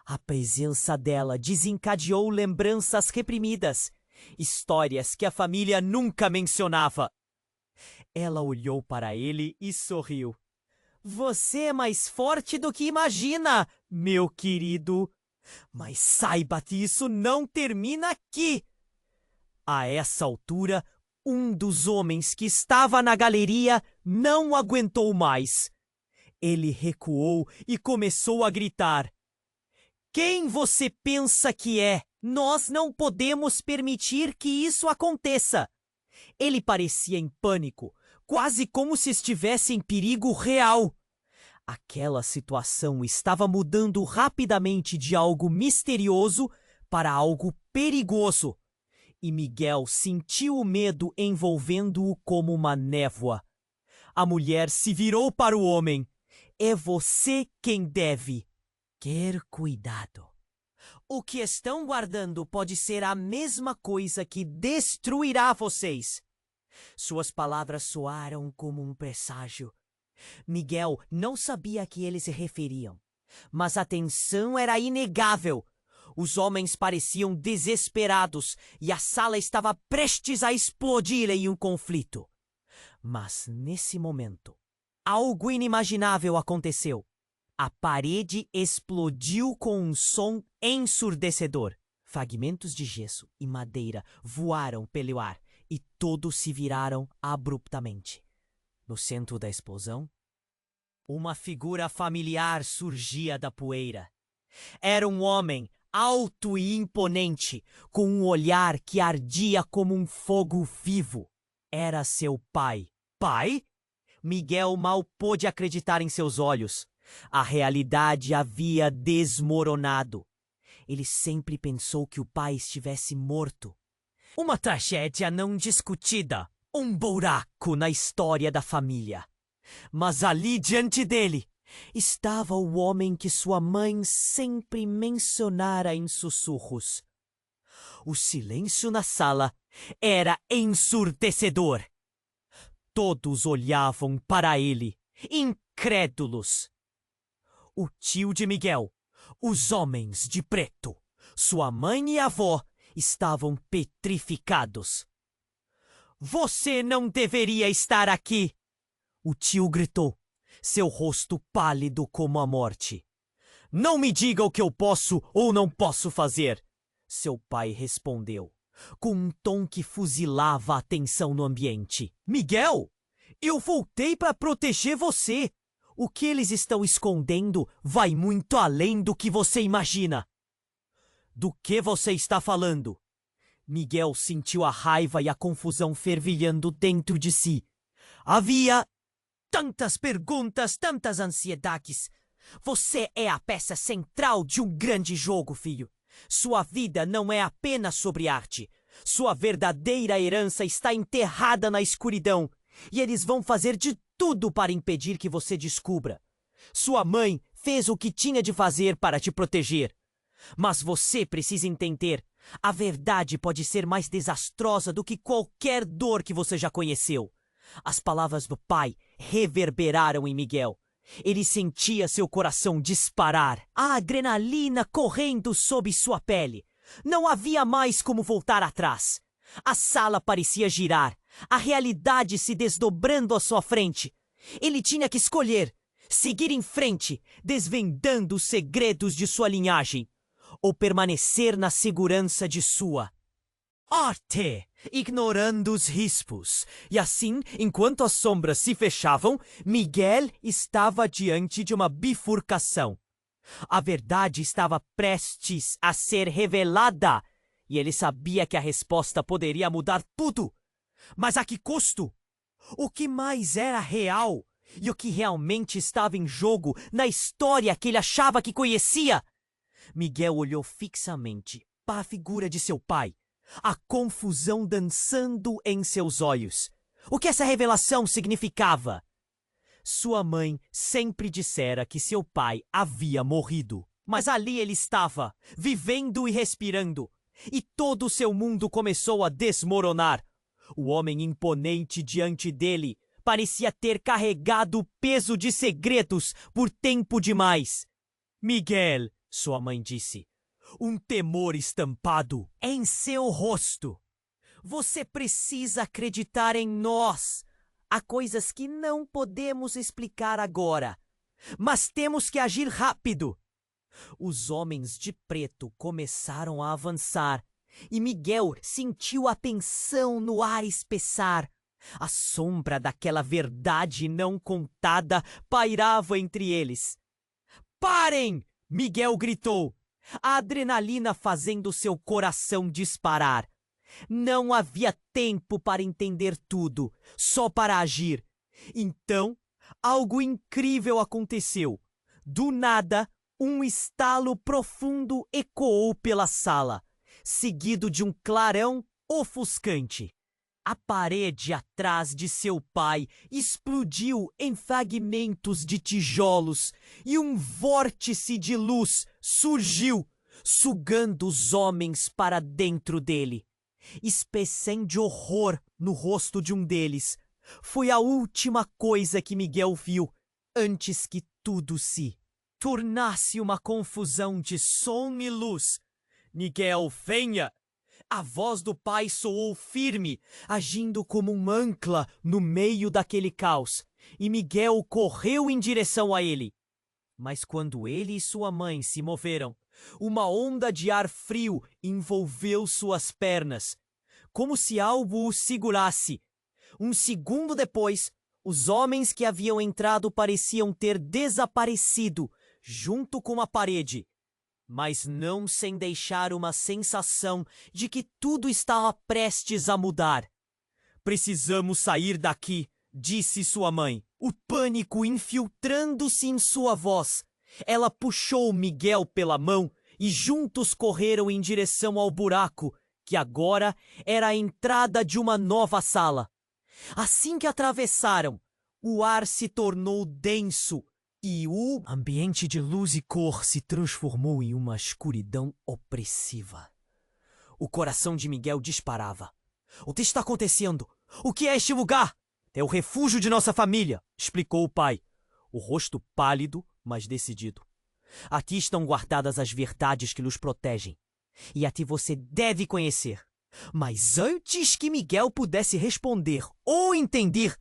A presença dela desencadeou lembranças reprimidas, histórias que a família nunca mencionava. Ela olhou para ele e sorriu. "Você é mais forte do que imagina, meu querido. Mas saiba que isso não termina aqui." A essa altura, um dos homens que estava na galeria não aguentou mais. Ele recuou e começou a gritar: "Quem você pensa que é? Nós não podemos permitir que isso aconteça." Ele parecia em pânico, quase como se estivesse em perigo real. Aquela situação estava mudando rapidamente de algo misterioso para algo perigoso. E Miguel sentiu o medo envolvendo-o como uma névoa. A mulher se virou para o homem. "É você quem deve ter cuidado. O que estão guardando pode ser a mesma coisa que destruirá vocês." Suas palavras soaram como um presságio. Miguel não sabia a que eles se referiam, mas a tensão era inegável. Os homens pareciam desesperados e a sala estava prestes a explodir em um conflito. Mas, nesse momento, algo inimaginável aconteceu. A parede explodiu com um som ensurdecedor. Fragmentos de gesso e madeira voaram pelo ar e todos se viraram abruptamente. No centro da explosão, Uma figura familiar surgia da poeira. Era um homem alto e imponente, com um olhar que ardia como um fogo vivo. Era seu pai. Pai? Miguel mal pôde acreditar em seus olhos. A realidade havia desmoronado. Ele sempre pensou que o pai estivesse morto. Uma tragédia não discutida. Um buraco na história da família. Mas ali diante dele estava o homem que sua mãe sempre mencionara em sussurros. O silêncio na sala era ensurdecedor. Todos olhavam para ele, incrédulos. O tio de Miguel, os homens de preto, sua mãe e avó estavam petrificados. Você não deveria estar aqui! O tio gritou, seu rosto pálido como a morte. Não me diga o que eu posso ou não posso fazer! Seu pai respondeu, com um tom que fuzilava a tensão no ambiente. Miguel, eu voltei para proteger você! O que eles estão escondendo vai muito além do que você imagina. Do que você está falando? Miguel sentiu a raiva e a confusão fervilhando dentro de si. Havia tantas perguntas, tantas ansiedades. Você é a peça central de um grande jogo, filho. Sua vida não é apenas sobre arte. Sua verdadeira herança está enterrada na escuridão. E eles vão fazer de tudo para impedir que você descubra. Sua mãe fez o que tinha de fazer para te proteger. Mas você precisa entender, a verdade pode ser mais desastrosa do que qualquer dor que você já conheceu. As palavras do pai reverberaram em Miguel. Ele sentia seu coração disparar, a adrenalina correndo sob sua pele. Não havia mais como voltar atrás. A sala parecia girar, a realidade se desdobrando à sua frente. Ele tinha que escolher, seguir em frente, desvendando os segredos de sua linhagem, ou permanecer na segurança de sua arte, ignorando os riscos. E assim, enquanto as sombras se fechavam, Miguel estava diante de uma bifurcação. A verdade estava prestes a ser revelada, e ele sabia que a resposta poderia mudar tudo. Mas a que custo? O que mais era real e o que realmente estava em jogo na história que ele achava que conhecia? Miguel olhou fixamente para a figura de seu pai, a confusão dançando em seus olhos. O que essa revelação significava? Sua mãe sempre dissera que seu pai havia morrido, mas ali ele estava, vivendo e respirando, e todo o seu mundo começou a desmoronar. O homem imponente diante dele parecia ter carregado o peso de segredos por tempo demais. Miguel, sua mãe disse, um temor estampado em seu rosto. Você precisa acreditar em nós. Há coisas que não podemos explicar agora, mas temos que agir rápido. Os homens de preto começaram a avançar, e Miguel sentiu a tensão no ar espessar. A sombra daquela verdade não contada pairava entre eles. Parem! Miguel gritou, a adrenalina fazendo seu coração disparar. Não havia tempo para entender tudo, só para agir. Então, algo incrível aconteceu. Do nada, um estalo profundo ecoou pela sala, seguido de um clarão ofuscante. A parede atrás de seu pai explodiu em fragmentos de tijolos e um vórtice de luz surgiu, sugando os homens para dentro dele. Espécie de horror no rosto de um deles. Foi a última coisa que Miguel viu antes que tudo se tornasse uma confusão de som e luz. Miguel, venha! A voz do pai soou firme, agindo como um ancla no meio daquele caos, e Miguel correu em direção a ele. Mas quando ele e sua mãe se moveram, uma onda de ar frio envolveu suas pernas, como se algo o segurasse. Um segundo depois, Os homens que haviam entrado pareciam ter desaparecido junto com a parede, mas não sem deixar uma sensação de que tudo estava prestes a mudar. Precisamos sair daqui, disse sua mãe, o pânico infiltrando-se em sua voz. Ela puxou Miguel pela mão e juntos correram em direção ao buraco, que agora era a entrada de uma nova sala. Assim que atravessaram, o ar se tornou denso e o ambiente de luz e cor se transformou em uma escuridão opressiva. O coração de Miguel disparava. O que está acontecendo? O que é este lugar? É o refúgio de nossa família, explicou o pai, o rosto pálido, mas decidido. Aqui estão guardadas as verdades que nos protegem, e a que você deve conhecer. Mas antes que Miguel pudesse responder ou entender,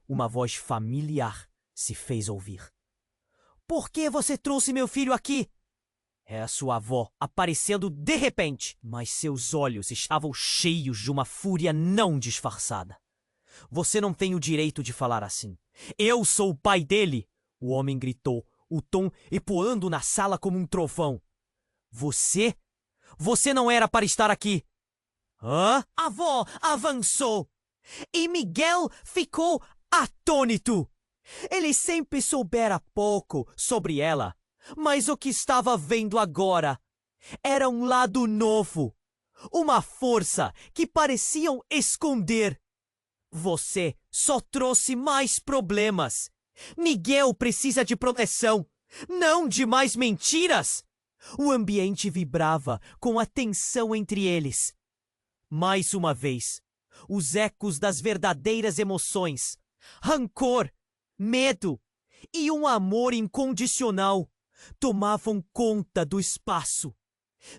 uma voz familiar se fez ouvir. Por que você trouxe meu filho aqui? É a sua avó aparecendo de repente, mas seus olhos estavam cheios de uma fúria não disfarçada. Você não tem o direito de falar assim. Eu sou o pai dele, o homem gritou, o tom ecoando na sala como um trovão. Você? Você não era para estar aqui. Hã? A avó avançou e Miguel ficou atônito. Ele sempre soubera pouco sobre ela, mas o que estava vendo agora era um lado novo, uma força que pareciam esconder. Você só trouxe mais problemas. Miguel precisa de proteção, não de mais mentiras. O ambiente vibrava com a tensão entre eles. Mais uma vez, os ecos das verdadeiras emoções, rancor, medo e um amor incondicional tomavam conta do espaço.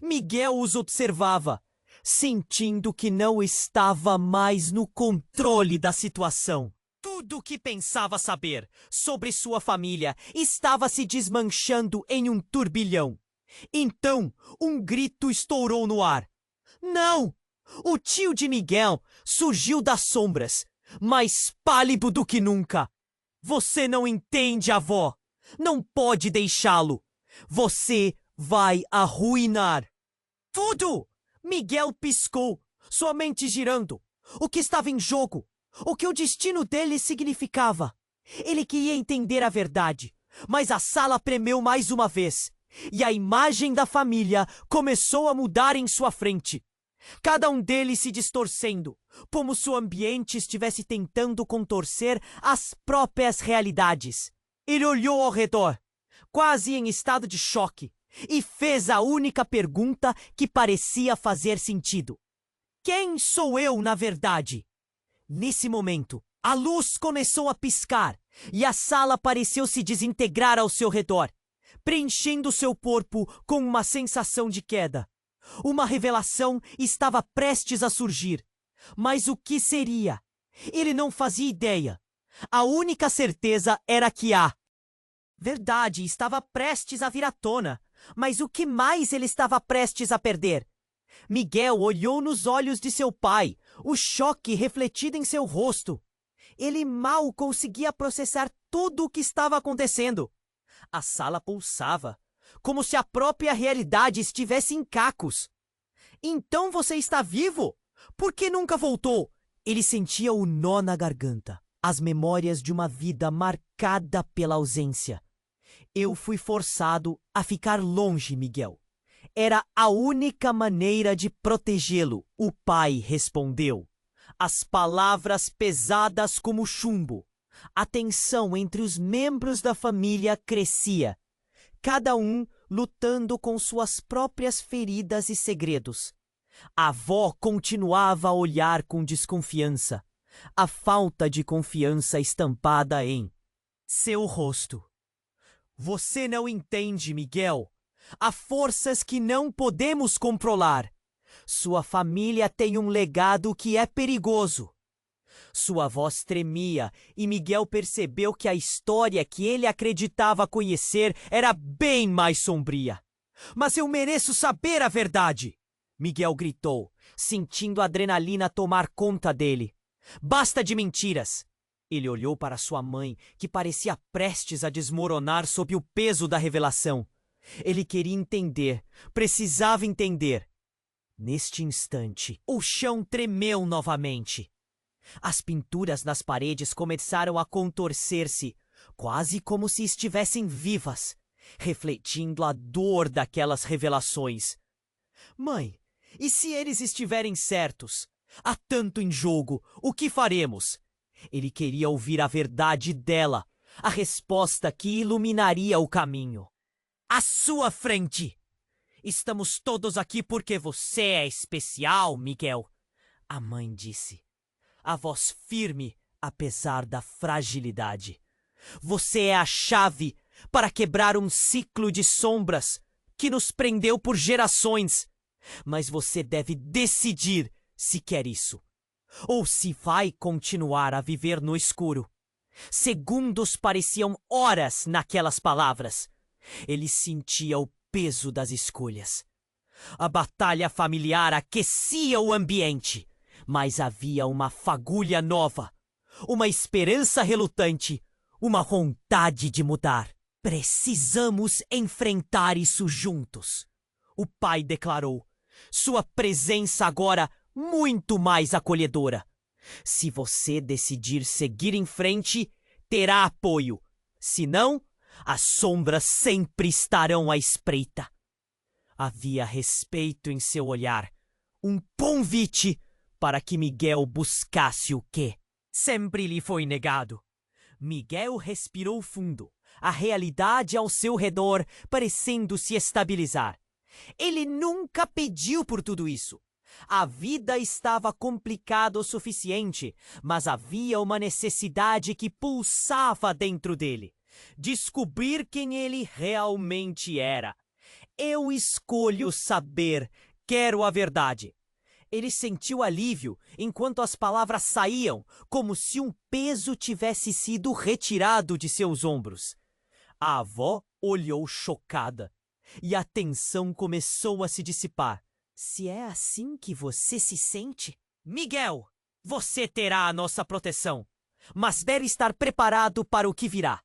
Miguel os observava, sentindo que não estava mais no controle da situação. Tudo o que pensava saber sobre sua família estava se desmanchando em um turbilhão. Então, um grito estourou no ar. Não! O tio de Miguel surgiu das sombras, mais pálido do que nunca. Você não entende, avó. Não pode deixá-lo. Você vai arruinar tudo! Miguel piscou, sua mente girando. O que estava em jogo? O que o destino dele significava? Ele queria entender a verdade, mas a sala tremeu mais uma vez, e a imagem da família começou a mudar em sua frente. Cada um deles se distorcendo, como se o ambiente estivesse tentando contorcer as próprias realidades. Ele olhou ao redor, quase em estado de choque, e fez a única pergunta que parecia fazer sentido. Quem sou eu, na verdade? Nesse momento, a luz começou a piscar e a sala pareceu se desintegrar ao seu redor, preenchendo seu corpo com uma sensação de queda. Uma revelação estava prestes a surgir. Mas o que seria? Ele não fazia ideia. A única certeza era que a verdade estava prestes a vir à tona. Mas o que mais ele estava prestes a perder? Miguel olhou nos olhos de seu pai, o choque refletido em seu rosto. Ele mal conseguia processar tudo o que estava acontecendo. A sala pulsava, como se a própria realidade estivesse em cacos. Então você está vivo? Por que nunca voltou? Ele sentia o nó na garganta, as memórias de uma vida marcada pela ausência. Eu fui forçado a ficar longe, Miguel. Era a única maneira de protegê-lo, o pai respondeu. As palavras pesadas como chumbo. A tensão entre os membros da família crescia, cada um lutando com suas próprias feridas e segredos. A avó continuava a olhar com desconfiança, a falta de confiança estampada em seu rosto. Você não entende, Miguel. Há forças que não podemos controlar. Sua família tem um legado que é perigoso. Sua voz tremia e Miguel percebeu que a história que ele acreditava conhecer era bem mais sombria. Mas eu mereço saber a verdade! Miguel gritou, sentindo a adrenalina tomar conta dele. Basta de mentiras! Ele olhou para sua mãe, que parecia prestes a desmoronar sob o peso da revelação. Ele queria entender, precisava entender. Neste instante, o chão tremeu novamente. As pinturas nas paredes começaram a contorcer-se, quase como se estivessem vivas, refletindo a dor daquelas revelações. Mãe, e se eles estiverem certos? Há tanto em jogo, o que faremos? Ele queria ouvir a verdade dela, a resposta que iluminaria o caminho. À sua frente! Estamos todos aqui porque você é especial, Miguel, a mãe disse. A voz firme, apesar da fragilidade. Você é a chave para quebrar um ciclo de sombras que nos prendeu por gerações. Mas você deve decidir se quer isso, ou se vai continuar a viver no escuro. Segundos pareciam horas naquelas palavras. Ele sentia o peso das escolhas. A batalha familiar aquecia o ambiente, mas havia uma fagulha nova, uma esperança relutante, uma vontade de mudar. Precisamos enfrentar isso juntos, o pai declarou, sua presença agora muito mais acolhedora. Se você decidir seguir em frente, terá apoio. Se não, as sombras sempre estarão à espreita. Havia respeito em seu olhar, um convite para que Miguel buscasse o que sempre lhe foi negado. Miguel respirou fundo, a realidade ao seu redor parecendo se estabilizar. Ele nunca pediu por tudo isso. A vida estava complicada o suficiente, mas havia uma necessidade que pulsava dentro dele. Descobrir quem ele realmente era. Eu escolho saber, quero a verdade. Ele sentiu alívio enquanto as palavras saíam, como se um peso tivesse sido retirado de seus ombros. A avó olhou chocada e a tensão começou a se dissipar. Se é assim que você se sente? Miguel, você terá a nossa proteção, mas deve estar preparado para o que virá.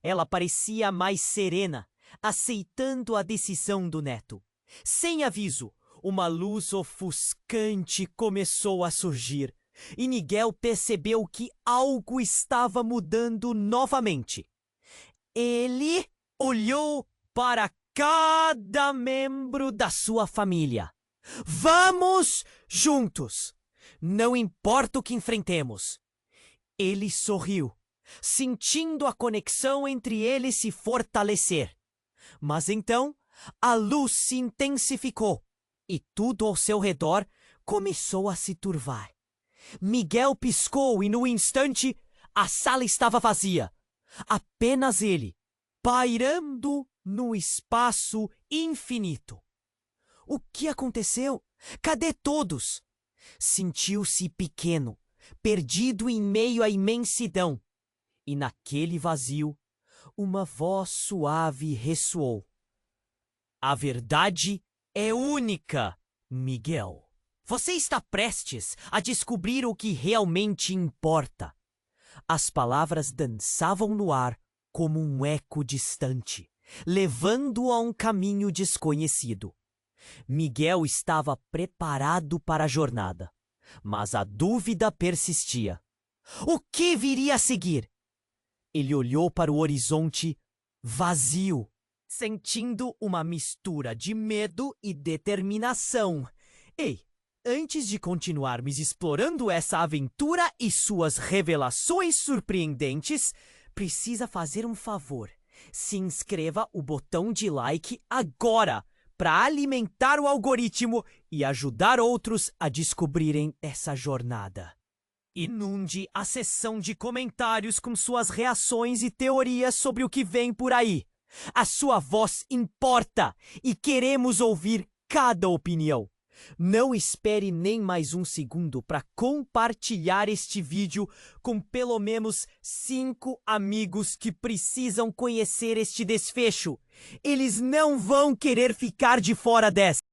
Ela parecia mais serena, aceitando a decisão do neto. Sem aviso, uma luz ofuscante começou a surgir, e Miguel percebeu que algo estava mudando novamente. Ele olhou para cada membro da sua família. Vamos juntos! Não importa o que enfrentemos. Ele sorriu, sentindo a conexão entre eles se fortalecer. Mas então, a luz se intensificou e tudo ao seu redor começou a se turvar. Miguel piscou e, no instante, a sala estava vazia. Apenas ele, pairando no espaço infinito. O que aconteceu? Cadê todos? Sentiu-se pequeno, perdido em meio à imensidão. E naquele vazio, uma voz suave ressoou. A verdade é única, Miguel. Você está prestes a descobrir o que realmente importa. As palavras dançavam no ar como um eco distante, levando-o a um caminho desconhecido. Miguel estava preparado para a jornada, mas a dúvida persistia. O que viria a seguir? Ele olhou para o horizonte vazio, sentindo uma mistura de medo e determinação. Ei, antes de continuarmos explorando essa aventura e suas revelações surpreendentes, precisa fazer um favor. Se inscreva o botão de like agora para alimentar o algoritmo e ajudar outros a descobrirem essa jornada. Inunde a seção de comentários com suas reações e teorias sobre o que vem por aí. A sua voz importa e queremos ouvir cada opinião. Não espere nem mais um segundo para compartilhar este vídeo com pelo menos 5 amigos que precisam conhecer este desfecho. Eles não vão querer ficar de fora dessa.